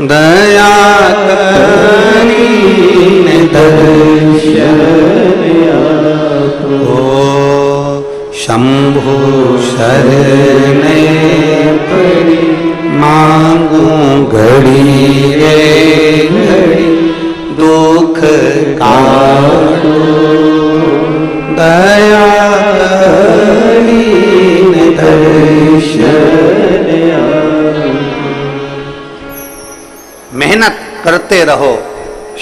दया करी दर्शन आपको। शंभु शरणे पड़ी मांगू घड़ी रे घड़ी दुख काटो दया दीन दर्शन मेहनत करते रहो,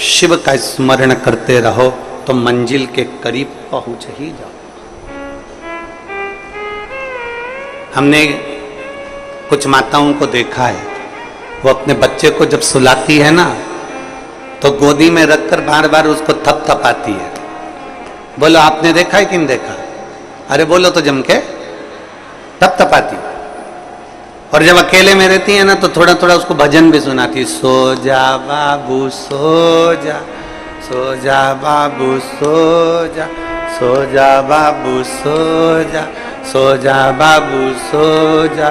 शिव का स्मरण करते रहो तो मंजिल के करीब पहुंच ही जाओ। हमने कुछ माताओं को देखा है, वो अपने बच्चे को जब सुलाती है ना तो गोदी में रखकर बार बार उसको थपथपाती है। बोलो आपने देखा है कि नहीं देखा? अरे बोलो तो जम के थपथपाती। और जब अकेले में रहती है ना तो थोड़ा थोड़ा उसको भजन भी सुनाती, सो जा बाबू सो जा, सो जा बाबू सो जा, सो जा बाबू सो जा, सो जा बाबू सो जा।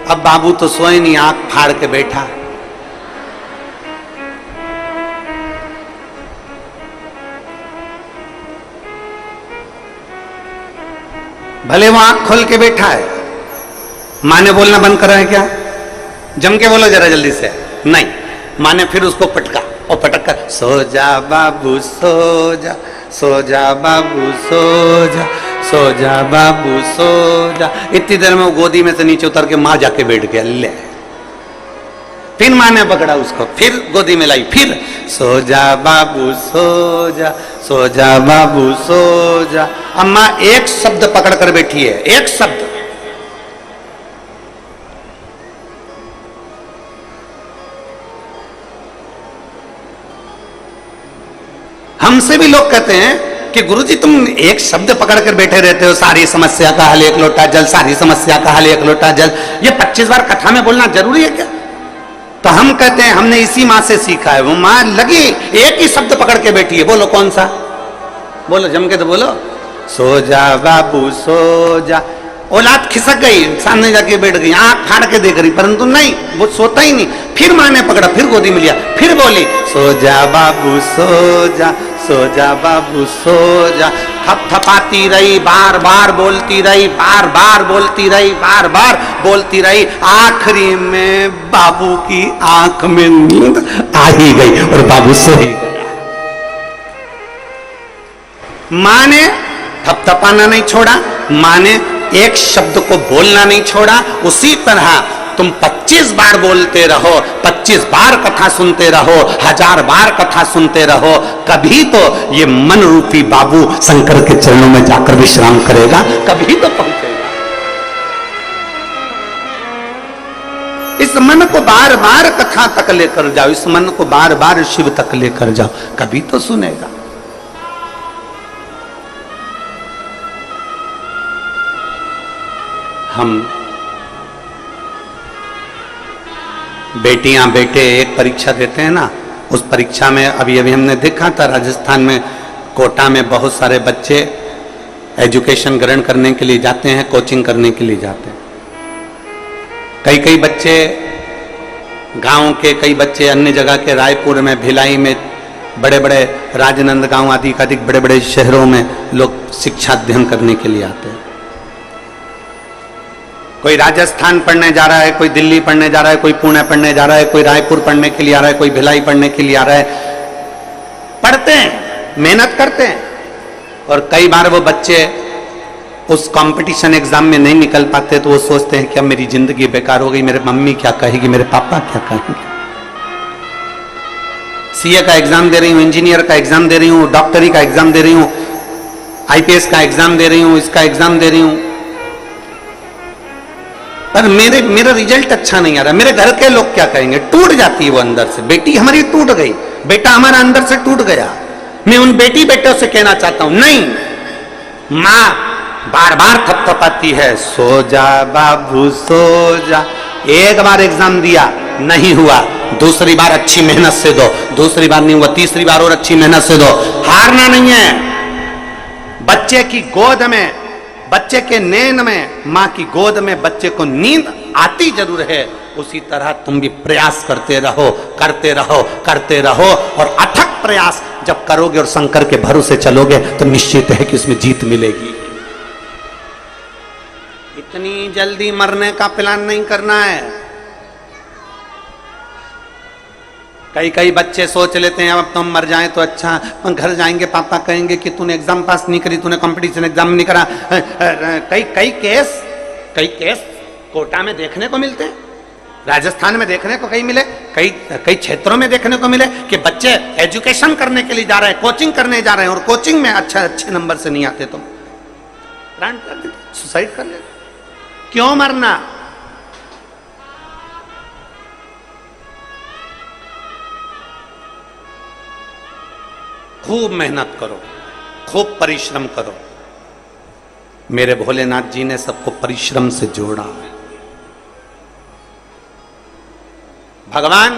अब बाबू तो सोए नहीं, आंख फाड़ के बैठा। भले वो आंख खोल के बैठा है, माँ ने बोलना बंद करा है क्या? जम के बोलो जरा जल्दी से। नहीं, माँ ने फिर उसको पटका और पटक कर सो जा बाबू सो जा, सो जा बाबू सो जा, सो जा बाबू सो जा। इतनी देर में वो गोदी में से नीचे उतर के माँ जाके बैठ गया। ले फिर माँ ने पकड़ा उसको, फिर गोदी में लाई, फिर सो जा बाबू सो जा, सो जा बाबू सो जा। अम्मा एक शब्द पकड़ कर बैठी है, एक शब्द। हमसे भी लोग कहते हैं कि गुरुजी तुम एक शब्द पकड़ कर बैठे रहते हो, सारी समस्या का हल एक लोटा जल, सारी समस्या का हल एक लोटा जल। ये 25 बार कथा में बोलना जरूरी है क्या? तो हम कहते हैं हमने इसी माँ से सीखा है। वो माँ लगी एक ही शब्द पकड़ के बैठी है। बोलो कौन सा? बोलो जम के तो बोलो, सो जा बाबू सो जा। औलाद खिसक गई, सामने जाके बैठ गई, आंख फाड़ के देख रही, परंतु नहीं, वो सोता ही नहीं। फिर माँ ने पकड़ा, फिर गोदी में लिया, फिर बोली सो जा बाबू सो जा, सो जा बाबू सो जा। थपथपाती रही, बार बार बोलती रही, बार बार बोलती रही, बार बार बोलती रही। आखिरी में बाबू की आंख में नींद आ ही गई और बाबू सो ही गया। माँ ने थपथपाना नहीं छोड़ा, माँ ने एक शब्द को बोलना नहीं छोड़ा। उसी तरह तुम 25 बार बोलते रहो, 25 बार कथा सुनते रहो, 1000 बार कथा सुनते रहो, कभी तो ये मन रूपी बाबू शंकर के चरणों में जाकर विश्राम करेगा, कभी तो पहुंचेगा। इस मन को बार बार कथा तक लेकर जाओ, इस मन को बार बार शिव तक लेकर जाओ, कभी तो सुनेगा। हम बेटियां बेटे एक परीक्षा देते हैं ना, उस परीक्षा में अभी अभी हमने देखा था राजस्थान में कोटा में बहुत सारे बच्चे एजुकेशन ग्रहण करने के लिए जाते हैं, कोचिंग करने के लिए जाते हैं। कई कई बच्चे गांव के, कई बच्चे अन्य जगह के, रायपुर में, भिलाई में, बड़े बड़े राजनांदगांव आदि का अधिक बड़े बड़े शहरों में लोग शिक्षा अध्ययन करने के लिए आते हैं। कोई राजस्थान पढ़ने जा रहा है, कोई दिल्ली पढ़ने जा रहा है, कोई पुणे पढ़ने जा रहा है, कोई रायपुर पढ़ने के लिए आ रहा है, कोई भिलाई पढ़ने के लिए आ रहा है। पढ़ते हैं, मेहनत करते हैं, और कई बार वो बच्चे उस कंपटीशन एग्जाम में नहीं निकल पाते तो वो सोचते हैं कि अब मेरी जिंदगी बेकार हो गई, मेरे मम्मी क्या कहेगी, मेरे पापा क्या कहेंगे। सीए का एग्जाम दे रही हूँ, इंजीनियर का एग्जाम दे रही हूँ, डॉक्टरी का एग्जाम दे रही हूँ, आईपीएस का एग्जाम दे रही हूँ, इसका एग्जाम दे रही हूँ, पर मेरा रिजल्ट अच्छा नहीं आ रहा, मेरे घर के लोग क्या कहेंगे। टूट जाती है वो अंदर से। बेटी हमारी टूट गई, बेटा हमारा अंदर से टूट गया। मैं उन बेटी बेटों से कहना चाहता हूं, नहीं, माँ बार बार थपथपाती है, सो जा बाबू सो जा। एक बार एग्जाम दिया, नहीं हुआ, दूसरी बार अच्छी मेहनत से दो, दूसरी बार नहीं हुआ, तीसरी बार और अच्छी मेहनत से दो। हारना नहीं है। बच्चे की गोद में, बच्चे के नैन में, माँ की गोद में बच्चे को नींद आती जरूर है, उसी तरह तुम भी प्रयास करते रहो, करते रहो, करते रहो, और अथक प्रयास जब करोगे और शंकर के भरोसे चलोगे तो निश्चित है कि उसमें जीत मिलेगी। इतनी जल्दी मरने का प्लान नहीं करना है। कई कई बच्चे सोच लेते हैं अब तो हम मर जाएं तो अच्छा, घर जाएंगे पापा कहेंगे कि तूने एग्जाम पास नहीं करी, तूने कंपटीशन एग्जाम नहीं करा। कई केस कोटा में देखने को मिलते हैं, राजस्थान में देखने को कई मिले, कई क्षेत्रों में देखने को मिले कि बच्चे एजुकेशन करने के लिए जा रहे हैं, कोचिंग करने जा रहे हैं और कोचिंग में अच्छे नंबर से नहीं आते तो प्राण कर देते, सुसाइड कर लेते। क्यों मरना? खूब मेहनत करो, खूब परिश्रम करो। मेरे भोलेनाथ जी ने सबको परिश्रम से जोड़ा है। भगवान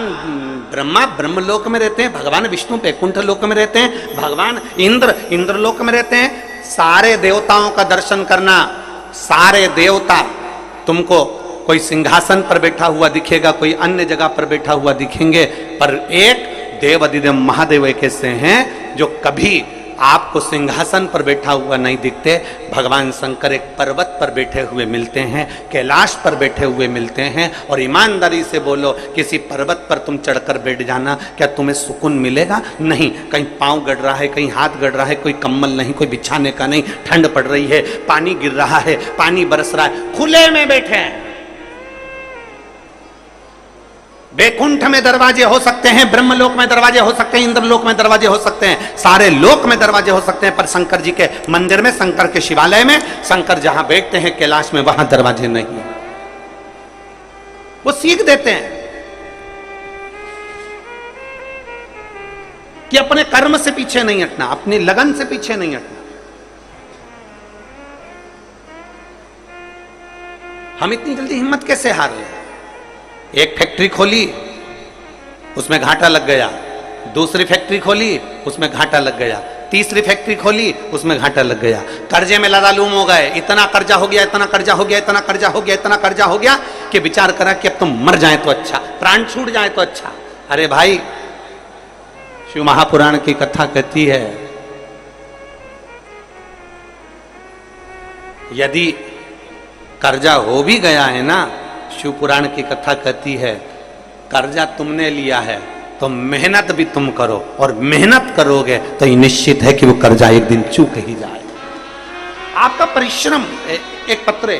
ब्रह्मा ब्रह्मलोक में रहते हैं, भगवान विष्णु वैकुंठ लोक में रहते हैं, भगवान इंद्रलोक में रहते हैं। सारे देवताओं का दर्शन करना, सारे देवता तुमको कोई सिंहासन पर बैठा हुआ दिखेगा, कोई अन्य जगह पर बैठा हुआ दिखेंगे, पर एक देव अधिदेव महादेव एक ऐसे हैं जो कभी आपको सिंहासन पर बैठा हुआ नहीं दिखते। भगवान शंकर एक पर्वत पर बैठे हुए मिलते हैं, कैलाश पर बैठे हुए मिलते हैं। और ईमानदारी से बोलो, किसी पर्वत पर तुम चढ़कर बैठ जाना, क्या तुम्हें सुकून मिलेगा? नहीं। कहीं पांव गड़ रहा है, कहीं हाथ गड़ रहा है, कोई कंबल नहीं, कोई बिछाने का नहीं, ठंड पड़ रही है, पानी गिर रहा है, पानी बरस रहा है, खुले में बैठे हैं। वैकुंठ में दरवाजे हो सकते हैं, ब्रह्मलोक में दरवाजे हो सकते हैं, इंद्रलोक में दरवाजे हो सकते हैं, सारे लोक में दरवाजे हो सकते हैं, पर शंकर जी के मंदिर में, शंकर के शिवालय में, शंकर जहां बैठते हैं कैलाश में, वहां दरवाजे नहीं। वो सीख देते हैं कि अपने कर्म से पीछे नहीं हटना, अपनी लगन से पीछे नहीं हटना। हम इतनी जल्दी हिम्मत कैसे हार रहे? एक फैक्ट्री खोली, उसमें घाटा लग गया, दूसरी फैक्ट्री खोली, उसमें घाटा लग गया, तीसरी फैक्ट्री खोली, उसमें घाटा लग गया, कर्जे में लदालूम हो गए, इतना कर्जा हो गया, इतना कर्जा हो गया, इतना कर्जा हो गया, इतना कर्जा हो गया कि विचार करा कि अब तुम मर जाए तो अच्छा, प्राण छूट जाए तो अच्छा। अरे भाई, शिव महापुराण की कथा कहती है, यदि कर्जा हो भी गया है ना, शिव पुराण की कथा कहती है, कर्जा तुमने लिया है तो मेहनत भी तुम करो, और मेहनत करोगे तो ये निश्चित है कि वो कर्जा एक दिन चूक ही जाए। आपका परिश्रम। एक पत्र,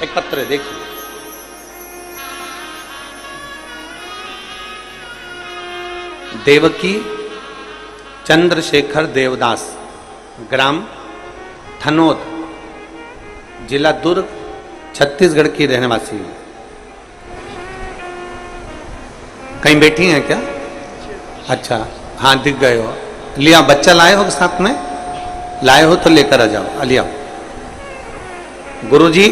एक पत्र देखिए, देवकी चंद्रशेखर देवदास, ग्राम थनोद, जिला दुर्ग, छत्तीसगढ़ की रहने वासी है। कहीं बैठी हैं क्या? अच्छा, हाँ दिख गए हो। लिया, बच्चा लाए हो साथ में? लाए हो तो लेकर आ जाओ, लिया। गुरुजी,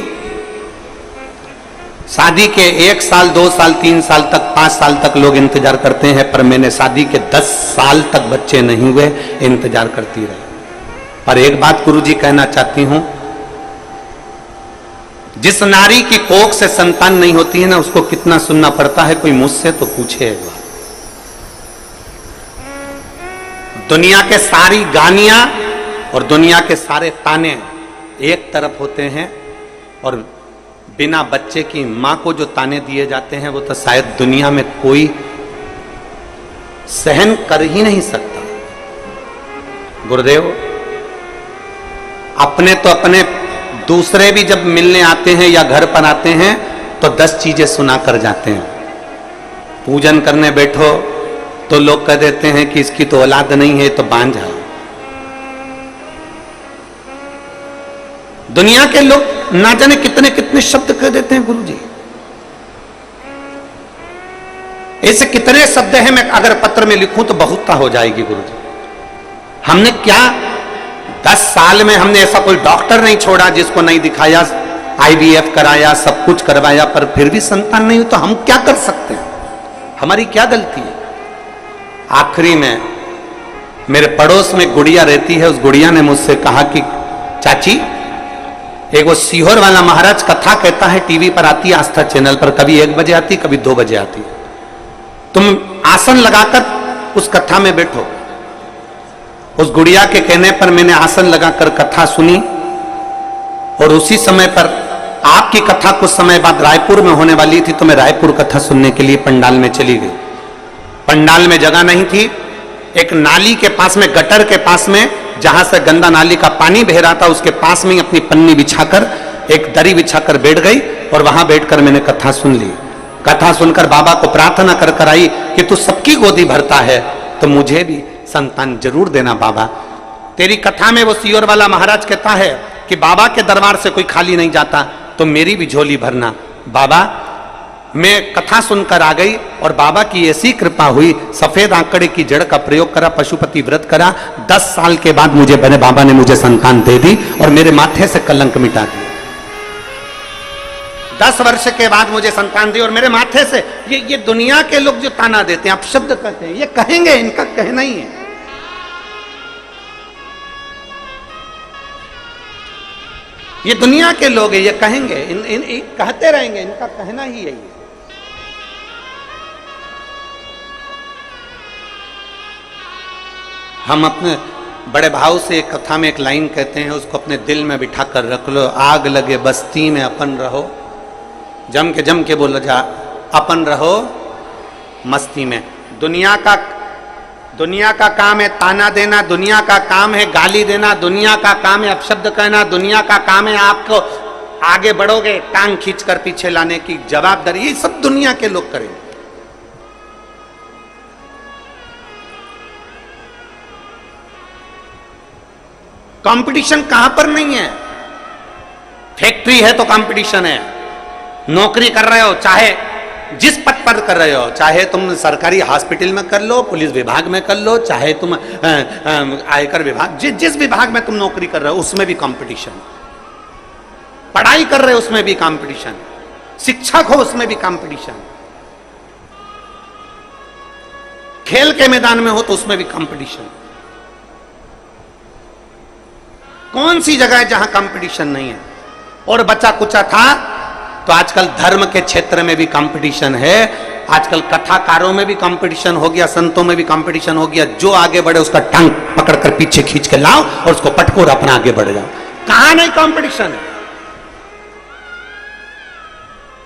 शादी के 1 साल 2 साल 3 साल तक 5 साल तक लोग इंतजार करते हैं, पर मैंने शादी के 10 साल तक बच्चे नहीं हुए, इंतजार करती रही। पर एक बात गुरुजी कहना चाहती हूं, जिस नारी की कोख से संतान नहीं होती है ना, उसको कितना सुनना पड़ता है, कोई मुझसे तो पूछे एक बार। दुनिया के सारी गानियां और दुनिया के सारे ताने एक तरफ होते हैं, और बिना बच्चे की मां को जो ताने दिए जाते हैं वो तो शायद दुनिया में कोई सहन कर ही नहीं सकता। गुरुदेव, अपने तो अपने, दूसरे भी जब मिलने आते हैं या घर पर आते हैं तो 10 चीजें सुना कर जाते हैं। पूजन करने बैठो तो लोग कह देते हैं कि इसकी तो औलाद नहीं है, तो बांझ है। दुनिया के लोग ना जाने कितने कितने शब्द कह देते हैं गुरुजी। ऐसे कितने शब्द हैं, मैं अगर पत्र में लिखूं तो बहुतता हो जाएगी गुरुजी। हमने क्या 10 साल में हमने ऐसा कोई डॉक्टर नहीं छोड़ा जिसको नहीं दिखाया, IVF कराया, सब कुछ करवाया, पर फिर भी संतान नहीं हो, तो हम क्या कर सकते हैं? हमारी क्या गलती है? आखिरी में मेरे पड़ोस में गुड़िया रहती है, उस गुड़िया ने मुझसे कहा कि चाची एक वो सीहोर वाला महाराज कथा कहता है, टीवी पर आती है आस्था चैनल पर, कभी 1 बजे आती, कभी 2 बजे आती। तुम आसन लगाकर उस कथा में बैठो। उस गुड़िया के कहने पर मैंने आसन लगाकर कथा सुनी, और उसी समय पर आपकी कथा कुछ समय बाद रायपुर में होने वाली थी, तो मैं रायपुर कथा सुनने के लिए पंडाल में चली गई। पंडाल में जगह नहीं थी, एक नाली के पास में, गटर के पास में, जहां से गंदा नाली का पानी बह रहा था, उसके पास में ही अपनी पन्नी बिछाकर, एक दरी बिछाकर बैठ गई, और वहां बैठकर मैंने कथा सुन ली। कथा सुनकर बाबा को प्रार्थना कर कर आई कि तू सबकी गोदी भरता है, तो मुझे भी संतान जरूर देना बाबा। तेरी कथा में वो सीहोर वाला महाराज कहता है कि बाबा के दरबार से कोई खाली नहीं जाता, तो मेरी भी झोली भरना बाबा। मैं कथा सुनकर आ गई, और बाबा की ऐसी कृपा हुई, सफेद आंकड़े की जड़ का प्रयोग करा, पशुपति व्रत करा, 10 साल के बाद मुझे बने बाबा ने मुझे संतान दे दी, और मेरे माथे से कलंक मिटा दिया। 10 वर्ष के बाद मुझे संतान दी, और मेरे माथे से ये दुनिया के लोग जो ताना देते हैं, अपशब्द कहते हैं, ये कहेंगे, इनका कहना ही है। ये दुनिया के लोग हैं, ये कहेंगे, इन कहते रहेंगे, इनका कहना ही यही है। हम अपने बड़े भाव से एक कथा में एक लाइन कहते हैं, उसको अपने दिल में बिठा कर रख लो। आग लगे बस्ती में अपन रहो, जम के बोलो जा, अपन रहो मस्ती में। दुनिया का काम है ताना देना, दुनिया का काम है गाली देना, दुनिया का काम है अपशब्द कहना, दुनिया का काम है आपको आगे बढ़ोगे टांग खींचकर पीछे लाने की जवाबदारी, ये सब दुनिया के लोग करेंगे। कंपटीशन कहां पर नहीं है? फैक्ट्री है तो कंपटीशन है, नौकरी कर रहे हो, चाहे जिस पद पर कर रहे हो, चाहे तुम सरकारी हॉस्पिटल में कर लो, पुलिस विभाग में कर लो, चाहे तुम आयकर विभाग, जिस विभाग में तुम नौकरी कर रहे हो उसमें भी कंपटीशन, पढ़ाई कर रहे हो उसमें भी कंपटीशन, शिक्षक हो उसमें भी कंपटीशन, खेल के मैदान में हो तो उसमें भी कंपटीशन। कौन सी जगह है जहां कंपटीशन नहीं है? और बचा कुचा था तो आजकल धर्म के क्षेत्र में भी कंपटीशन है, आजकल कथाकारों में भी कंपटीशन हो गया, संतों में भी कंपटीशन हो गया। जो आगे बढ़े उसका टांग पकड़कर पीछे खींच के लाओ और उसको पटको और अपना आगे बढ़ जाओ। कहां नहीं कंपटीशन है?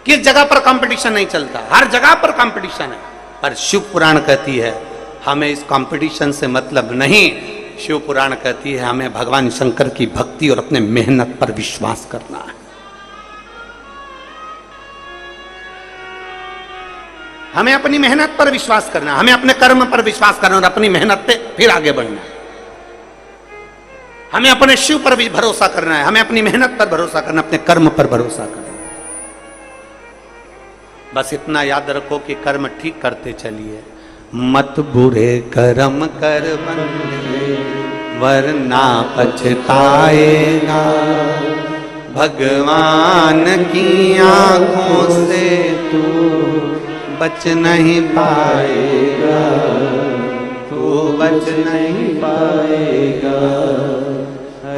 किस जगह पर कंपटीशन नहीं चलता? हर जगह पर कंपटीशन है। पर शिव पुराण कहती है हमें इस कंपटीशन से मतलब नहीं। शिव पुराण कहती है हमें भगवान शंकर की भक्ति और अपने मेहनत पर विश्वास करना है। हमें अपनी मेहनत पर विश्वास करना, हमें अपने कर्म पर विश्वास करना और अपनी मेहनत पे फिर आगे बढ़ना है। हमें अपने शिव पर भी भरोसा करना है, हमें अपनी मेहनत पर भरोसा करना, अपने कर्म पर भरोसा करना। बस इतना याद रखो कि कर्म ठीक करते चलिए, मत बुरे कर्म कर बंदे वरना पछताएगा। भगवान की आंखों से तू बच नहीं पाएगा, तू बच नहीं पाएगा।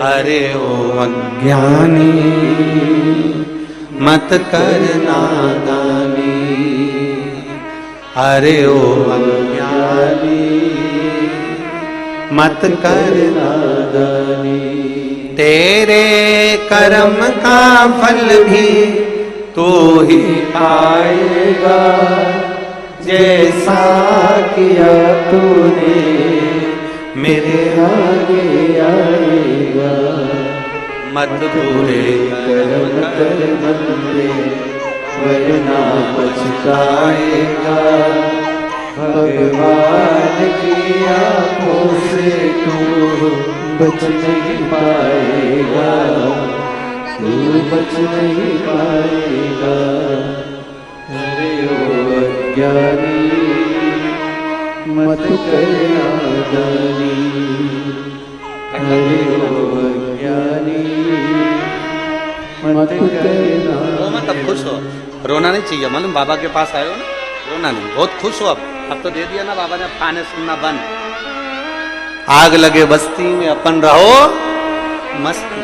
अरे ओ अज्ञानी मत कर नादानी, अरे ओ अज्ञानी मत कर नादानी। तेरे कर्म का फल भी तू ही पाएगा, जैसा किया तूने मेरे आगे आएगा। मत बुरे कर्म कर बंदे वरना पछताएगा। भगवान की आंखों से तू बच नहीं पाएगा, तू बच नहीं पाएगा। अरे ओ अज्ञानी मत कर नादानी, अरे ओ अज्ञानी मत कर नादानी। मत अब खुश हो, रोना नहीं चाहिए। मालूम बाबा के पास आए हो ना, रोना नहीं, बहुत खुश हो। अब तो दे दिया ना बाबा ने, खाने सुनना बंद। आग लगे बस्ती में अपन रहो मस्ती।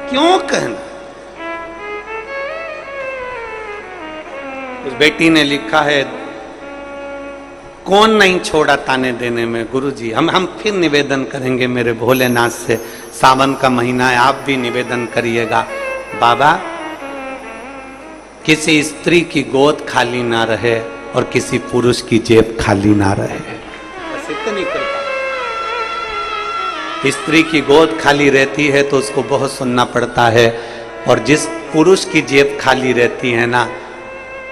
क्यों कहना? उस बेटी ने लिखा है, कौन नहीं छोड़ा ताने देने में। गुरुजी, हम फिर निवेदन करेंगे मेरे भोलेनाथ से, सावन का महीना है, आप भी निवेदन करिएगा। बाबा, किसी स्त्री की गोद खाली ना रहे और किसी पुरुष की जेब खाली ना रहे। बस इतनी कृपा। स्त्री की गोद खाली रहती है तो उसको बहुत सुनना पड़ता है, और जिस पुरुष की जेब खाली रहती है ना,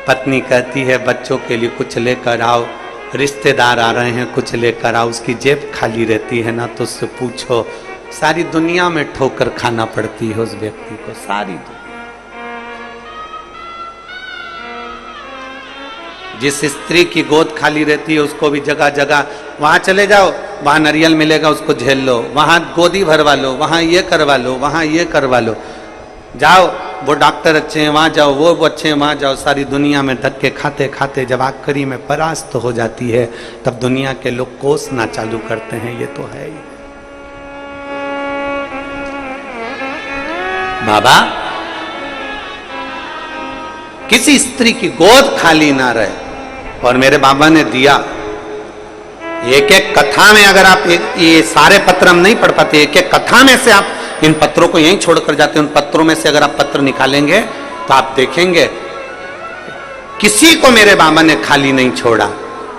पत्नी कहती है बच्चों के लिए कुछ लेकर आओ, रिश्तेदार आ रहे हैं कुछ लेकर आओ, उसकी जेब खाली रहती है ना, तो उससे पूछो सारी दुनिया में ठोकर खाना पड़ती है उस व्यक्ति को, सारी दुनिया। जिस स्त्री की गोद खाली रहती है उसको भी जगह जगह, वहां चले जाओ, वहां नारियल मिलेगा उसको झेल लो, वहां गोदी भरवा लो, वहां ये करवा लो, वहां ये करवा लो, जाओ वो डॉक्टर अच्छे हैं वहां जाओ, वो अच्छे हैं वहां जाओ। सारी दुनिया में धक्के खाते खाते जब आखिरी में परास्त हो जाती है, तब दुनिया के लोग कोसना चालू करते हैं, ये तो है ही। बाबा, किसी स्त्री की गोद खाली ना रहे। और मेरे बाबा ने दिया, एक एक कथा में, अगर आप ये सारे पत्र हम नहीं पढ़ पाते, एक एक कथा में से आप इन पत्रों को यहीं छोड़कर जाते हैं, उन पत्रों में से अगर आप पत्र निकालेंगे तो आप देखेंगे किसी को मेरे बाबा ने खाली नहीं छोड़ा।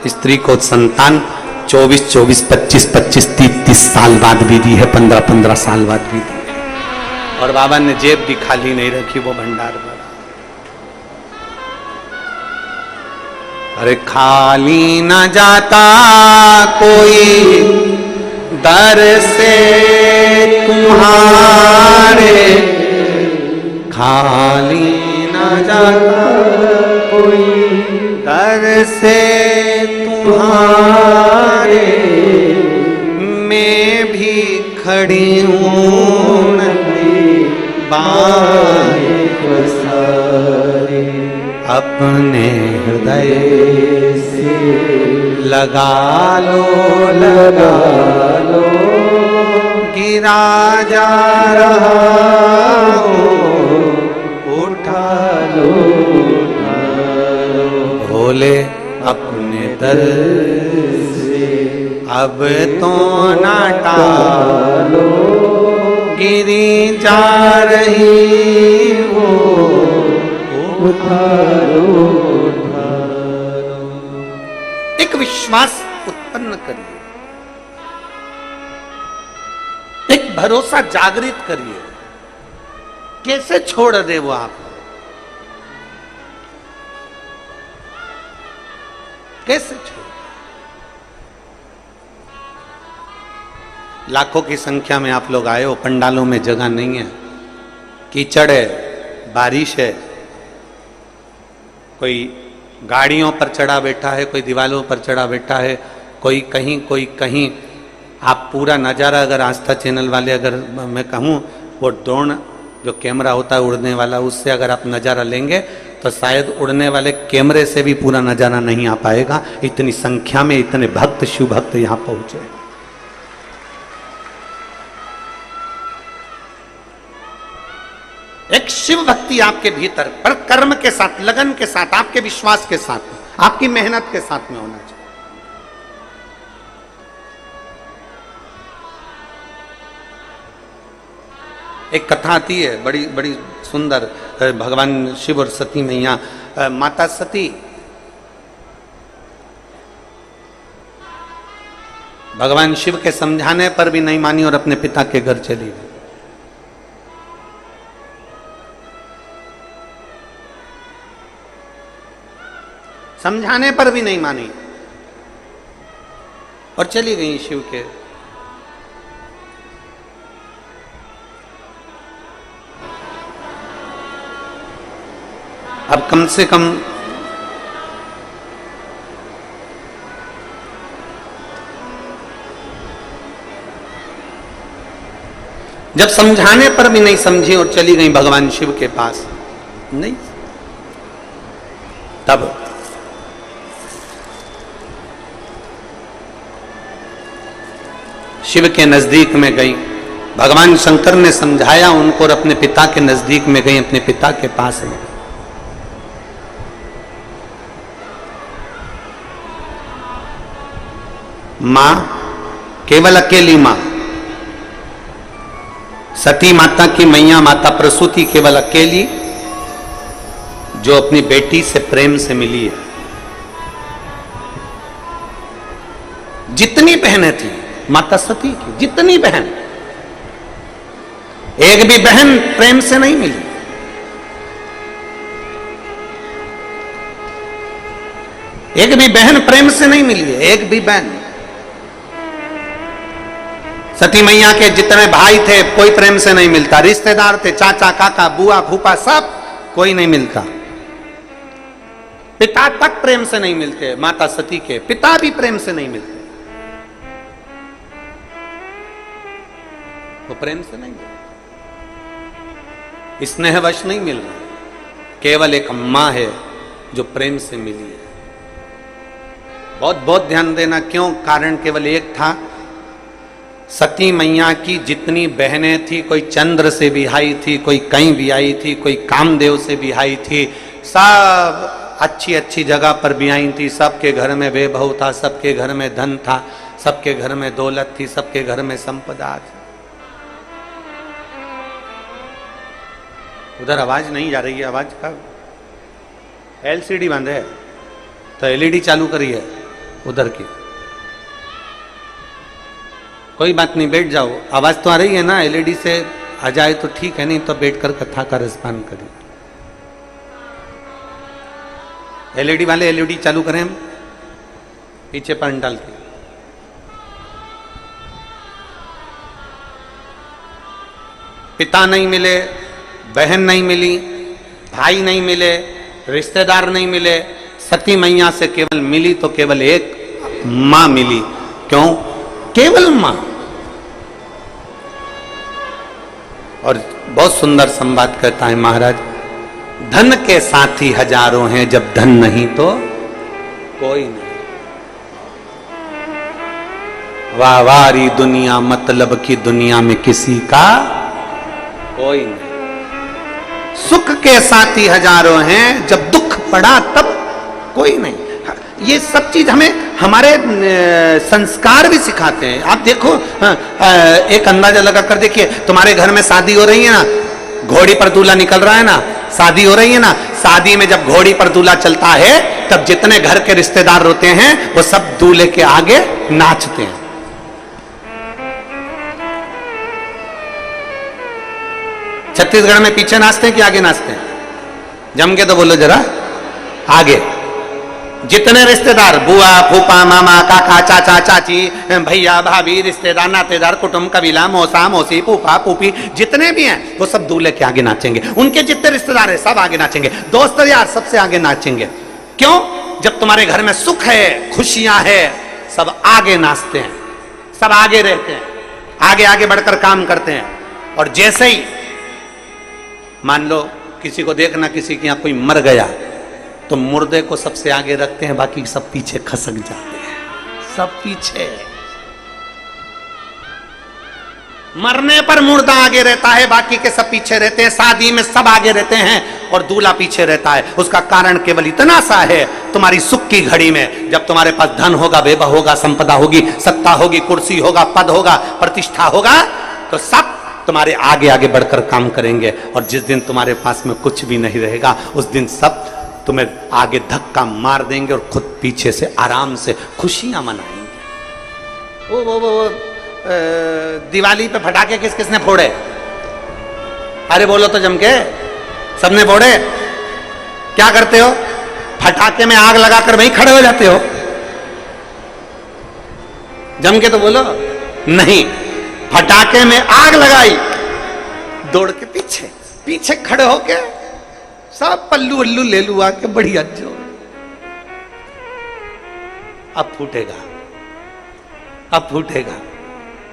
स्त्री को संतान 24-24, 25-25, 30-30 साल बाद भी दी है, 15-15 साल बाद भी दी है। और बाबा ने जेब भी खाली नहीं रखी, वो भंडार भरा। अरे खाली न जाता कोई दर से तुम्हारे, खाली न जाता कोई दर से तुम्हारे, मैं भी खड़ी हूँ नदी बाएं पसारे, अपने हृदय से लगा लो, गिरा जा रहा हो, उठा लो, भोले अपने दर से अब तो ना टालो, गिरी जा रही हो, एक विश्वास उत्पन्न करिए, एक भरोसा जागृत करिए। कैसे छोड़ दे वो आप, कैसे छोड़? लाखों की संख्या में आप लोग आए हो, पंडालों में जगह नहीं है, कीचड़ है, बारिश है, कोई गाड़ियों पर चढ़ा बैठा है, कोई दीवारों पर चढ़ा बैठा है, कोई कहीं कोई कहीं। आप पूरा नज़ारा अगर आस्था चैनल वाले, अगर मैं कहूँ वो ड्रोन जो कैमरा होता है उड़ने वाला, उससे अगर आप नज़ारा लेंगे तो शायद उड़ने वाले कैमरे से भी पूरा नज़ारा नहीं आ पाएगा। इतनी संख्या में इतने भक्त, शिव भक्त यहाँ पहुँचे। एक शिव भक्ति आपके भीतर, पर कर्म के साथ, लगन के साथ, आपके विश्वास के साथ, आपकी मेहनत के साथ में होना चाहिए। एक कथा आती है बड़ी बड़ी सुंदर, भगवान शिव और सती मैया। माता सती भगवान शिव के समझाने पर भी नहीं मानी और अपने पिता के घर चली गई। समझाने पर भी नहीं मानी और चली गई शिव के। अब कम से कम जब समझाने पर भी नहीं समझी और चली गई भगवान शिव के पास, नहीं, तब शिव के नजदीक में गई, भगवान शंकर ने समझाया उनको और अपने पिता के नजदीक में गई, अपने पिता के पास में। मां, केवल अकेली मां, सती माता की मैया माता प्रसूति केवल अकेली, जो अपनी बेटी से प्रेम से मिली है। जितनी बहनें थी माता सती की, जितनी बहन, एक भी बहन प्रेम से नहीं मिली। एक भी बहन प्रेम से नहीं मिली है, एक भी बहन। सती मैया के जितने भाई थे कोई प्रेम से नहीं मिलता, रिश्तेदार थे, चाचा काका बुआ फूफा सब, कोई नहीं मिलता। पिता तक प्रेम से नहीं मिलते, माता सती के पिता भी प्रेम से नहीं मिलते, वो प्रेम से नहीं मिलते, स्नेहवश नहीं मिल रहा। केवल एक मां है जो प्रेम से मिली है। बहुत बहुत ध्यान देना, क्यों? कारण केवल एक था। सती मैया की जितनी बहनें थी, कोई चंद्र से बिहाई थी, कोई कहीं भी आई थी, कोई कामदेव से बिहाई थी, सब अच्छी अच्छी जगह पर भी आई थी। सबके घर में वैभव था, सबके घर में धन था, सबके घर में दौलत थी, सबके घर में संपदा थी। उधर आवाज नहीं जा रही है, आवाज का एलसीडी बंद है तो एलईडी चालू करी है उधर की। कोई बात नहीं, बैठ जाओ, आवाज तो आ रही है ना, एलईडी से आ जाए तो ठीक है, नहीं तो बैठकर कथा का रसपान करें। एलईडी वाले एलईडी चालू करें हम, पीछे पान डाल के। पिता नहीं मिले, बहन नहीं मिली, भाई नहीं मिले, रिश्तेदार नहीं मिले, सती मैया से केवल मिली तो केवल एक मां मिली। क्यों? केवल मां। और बहुत सुंदर संवाद कहता है महाराज, धन के साथी हजारों हैं, जब धन नहीं तो कोई नहीं। वाहवारी दुनिया, मतलब की दुनिया में किसी का कोई नहीं। सुख के साथी हजारों हैं, जब दुख पड़ा तब कोई नहीं। ये सब चीज हमें हमारे संस्कार भी सिखाते हैं। आप देखो, एक अंदाजा लगा कर देखिए, तुम्हारे घर में शादी हो रही है ना, घोड़ी पर दूल्हा निकल रहा है ना, शादी हो रही है ना, शादी में जब घोड़ी पर दूल्हा चलता है तब जितने घर के रिश्तेदार होते हैं वो सब दूल्हे के आगे नाचते हैं। छत्तीसगढ़ में पीछे नाचते हैं कि आगे नाचते हैं? जम के तो बोलो जरा, आगे। जितने रिश्तेदार, बुआ फूफा मामा काका चाचा चाची भैया भाभी रिश्तेदार नातेदार कुटुंब कबीला मौसा मौसी फूफा फूफी जितने भी हैं वो सब दूल्हे के आगे नाचेंगे। उनके जितने रिश्तेदार हैं सब आगे नाचेंगे, दोस्त यार सबसे आगे नाचेंगे। क्यों? जब तुम्हारे घर में सुख है, खुशियां है, सब आगे नाचते हैं, सब आगे रहते हैं, आगे आगे बढ़कर काम करते हैं। और जैसे ही मान लो किसी को देखना, किसी के यहां कोई मर गया तो मुर्दे को सबसे आगे रखते हैं, बाकी सब पीछे खसक जाते हैं, सब पीछे। मरने पर मुर्दा आगे रहता है, बाकी के सब पीछे रहते हैं। शादी में सब आगे रहते हैं और दूल्हा पीछे रहता है। उसका कारण केवल इतना सा है, तुम्हारी सुख की घड़ी में जब तुम्हारे पास धन होगा, वैभव होगा, संपदा होगी, सत्ता होगी, कुर्सी होगा, पद होगा, प्रतिष्ठा होगा, तो सब तुम्हारे आगे आगे बढ़कर काम करेंगे। और जिस दिन तुम्हारे पास में कुछ भी नहीं रहेगा, उस दिन सब तुम्हें आगे धक्का मार देंगे और खुद पीछे से आराम से खुशियां मनाएंगे। वो दिवाली पे फटाके किस किसने फोड़े? अरे बोलो तो जम के, सबने फोड़े। क्या करते हो? फटाके में आग लगाकर वहीं खड़े हो जाते हो। जम के तो बोलो। नहीं, फटाके में आग लगाई, दौड़ के पीछे पीछे खड़े होके सब पल्लू उल्लू ले लू आके बढ़िया जो अब फूटेगा, अब फूटेगा,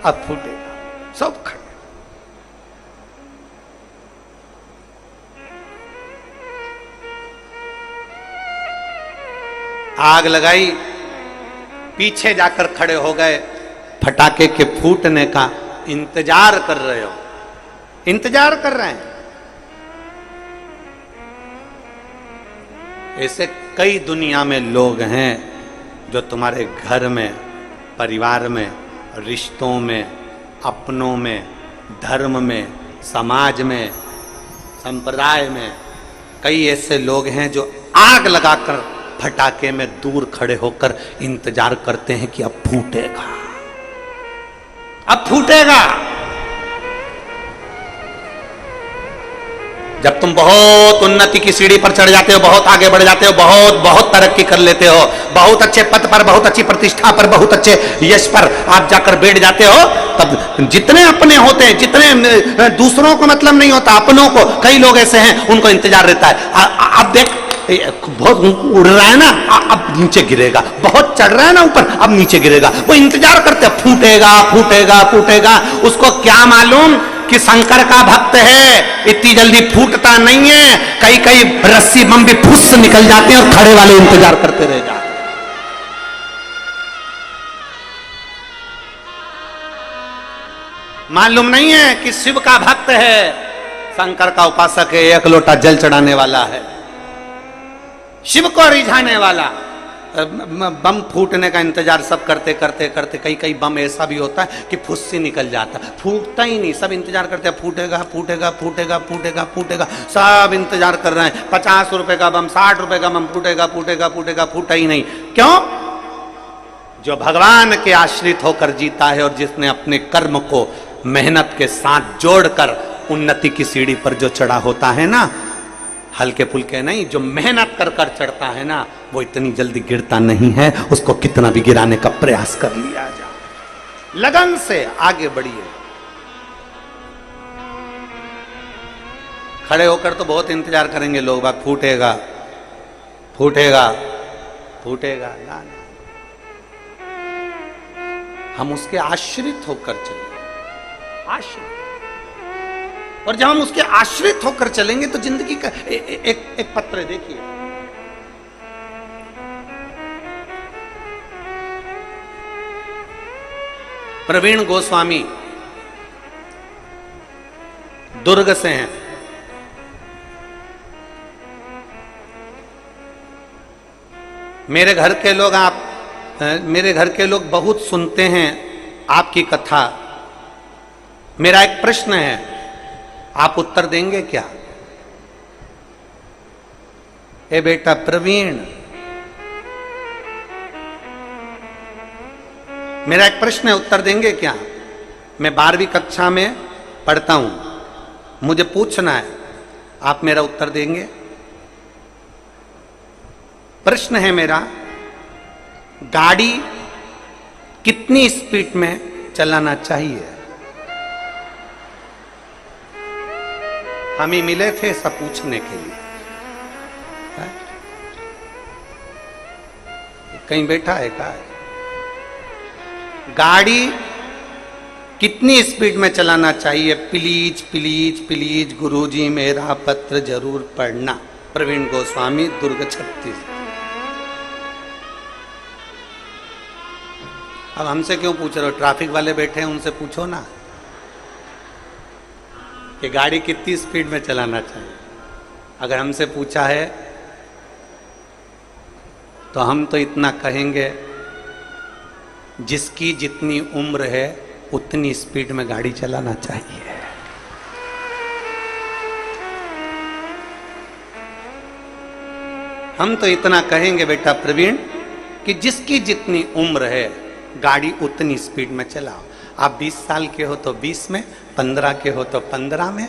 अब फूटेगा, सब खड़े। आग लगाई, पीछे जाकर खड़े हो गए। फटाके के फूटने का इंतजार कर रहे हो, इंतजार कर रहे हैं। ऐसे कई दुनिया में लोग हैं जो तुम्हारे घर में, परिवार में, रिश्तों में, अपनों में, धर्म में, समाज में, संप्रदाय में, कई ऐसे लोग हैं जो आग लगाकर फटाके में दूर खड़े होकर इंतजार करते हैं कि अब फूटेगा, अब फूटेगा। जब तुम बहुत उन्नति की सीढ़ी पर चढ़ जाते हो, बहुत आगे बढ़ जाते हो, बहुत बहुत तरक्की कर लेते हो, बहुत अच्छे पद पर, बहुत अच्छी प्रतिष्ठा पर, बहुत अच्छे यश पर आप जाकर बैठ जाते हो, तब जितने अपने होते हैं, जितने दूसरों को मतलब नहीं होता, अपनों को, कई लोग ऐसे हैं उनको इंतजार रहता है। अब देख बहुत उड़ रहा है ना, अब नीचे गिरेगा, बहुत चढ़ रहा है ना ऊपर, अब नीचे गिरेगा, वो इंतजार करते हैं फूटेगा फूटेगा फूटेगा। उसको क्या मालूम कि शंकर का भक्त है, इतनी जल्दी फूटता नहीं है, कई कई रस्सी बम भी फुस निकल जाते हैं और खड़े वाले इंतजार करते रह जाते। मालूम नहीं है कि शिव का भक्त है, शंकर का उपासक है, एक लोटा जल चढ़ाने वाला है, शिव को रिझाने वाला। बम फूटने का इंतजार सब करते करते करते कई कई बम ऐसा भी होता है कि फुस्सी निकल जाता, फूटता ही नहीं, सब इंतजार करते हैं फूटेगा फूटेगा फूटेगा फूटेगा फूटेगा, सब इंतजार कर रहे हैं। 50 रुपए का बम, 60 रुपए का बम, फूटेगा फूटेगा फूटेगा, फूटा ही नहीं। क्यों? जो भगवान के आश्रित होकर जीता है और जिसने अपने कर्म को मेहनत के साथ जोड़कर उन्नति की सीढ़ी पर जो चढ़ा होता है ना, हल्के फुल्के नहीं, जो मेहनत कर कर चढ़ता है ना, वो इतनी जल्दी गिरता नहीं है। उसको कितना भी गिराने का प्रयास कर लिया जाए, लगन से आगे बढ़िए। खड़े होकर तो बहुत इंतजार करेंगे लोग, बात फूटेगा फूटेगा फूटेगा, ना ना, हम उसके आश्रित होकर चले, आश्रित। और जब हम उसके आश्रित होकर चलेंगे तो जिंदगी का एक पत्र देखिए, प्रवीण गोस्वामी दुर्ग से हैं। मेरे घर के लोग मेरे घर के लोग बहुत सुनते हैं आपकी कथा। मेरा एक प्रश्न है, आप उत्तर देंगे क्या? ए बेटा प्रवीण, मेरा एक प्रश्न है, उत्तर देंगे क्या? मैं 12वीं कक्षा में पढ़ता हूं, मुझे पूछना है, आप मेरा उत्तर देंगे? प्रश्न है मेरा, गाड़ी कितनी स्पीड में चलाना चाहिए? हम ही मिले थे सब पूछने के लिए, है? कहीं बैठा है क्या? गाड़ी कितनी स्पीड में चलाना चाहिए? प्लीज प्लीज प्लीज गुरुजी मेरा पत्र जरूर पढ़ना। प्रवीण गोस्वामी, दुर्ग, छत्तीसगढ़। अब हमसे क्यों पूछ रहे हो? ट्रैफिक वाले बैठे हैं, उनसे पूछो ना कि गाड़ी कितनी स्पीड में चलाना चाहिए। अगर हमसे पूछा है तो हम तो इतना कहेंगे, जिसकी जितनी उम्र है उतनी स्पीड में गाड़ी चलाना चाहिए। हम तो इतना कहेंगे बेटा प्रवीण कि जिसकी जितनी उम्र है गाड़ी उतनी स्पीड में चलाओ। आप 20 साल के हो तो 20 में, 15 के हो तो 15 में,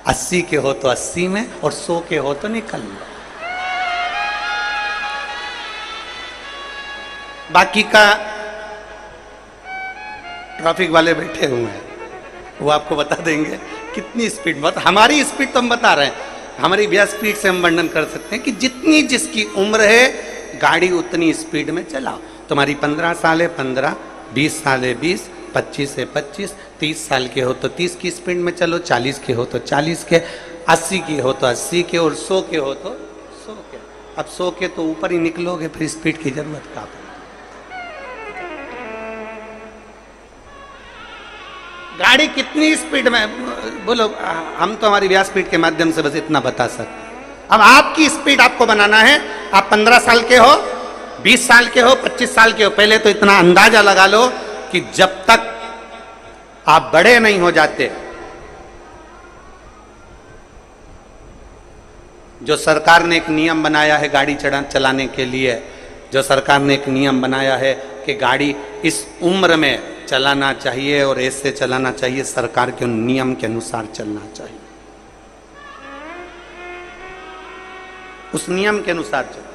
80 के हो तो 80 में, और 100 के हो तो निकल लो। बाकी का ट्रैफिक वाले बैठे हुए हैं, वो आपको बता देंगे कितनी स्पीड। बता, हमारी स्पीड तो हम बता रहे हैं, हमारी भी स्पीड से हम वर्णन कर सकते हैं कि जितनी जिसकी उम्र है गाड़ी उतनी स्पीड में चलाओ। तुम्हारी 15 साल है 15, 20 साल है 20, 25 है 25, 30 साल के हो तो 30 की स्पीड में चलो, 40 के हो तो 40 के, 80 के हो तो 80 के, और 100 के हो तो 100 के। अब 100 के तो ऊपर ही निकलोगे, फिर स्पीड की जरूरत का। गाड़ी कितनी स्पीड में, बोलो हम तो हमारी व्यासपीठ के माध्यम से बस इतना बता सकते। अब आपकी स्पीड आपको बनाना है। आप 15 साल के हो, 20 साल के हो, 25 साल के हो, पहले तो इतना अंदाजा लगा लो कि जब तक आप बड़े नहीं हो जाते, जो सरकार ने एक नियम बनाया है गाड़ी चलाने के लिए, जो सरकार ने एक नियम बनाया है कि गाड़ी इस उम्र में चलाना चाहिए और ऐसे चलाना चाहिए, सरकार के नियम के अनुसार चलना चाहिए, उस नियम के अनुसार चलो।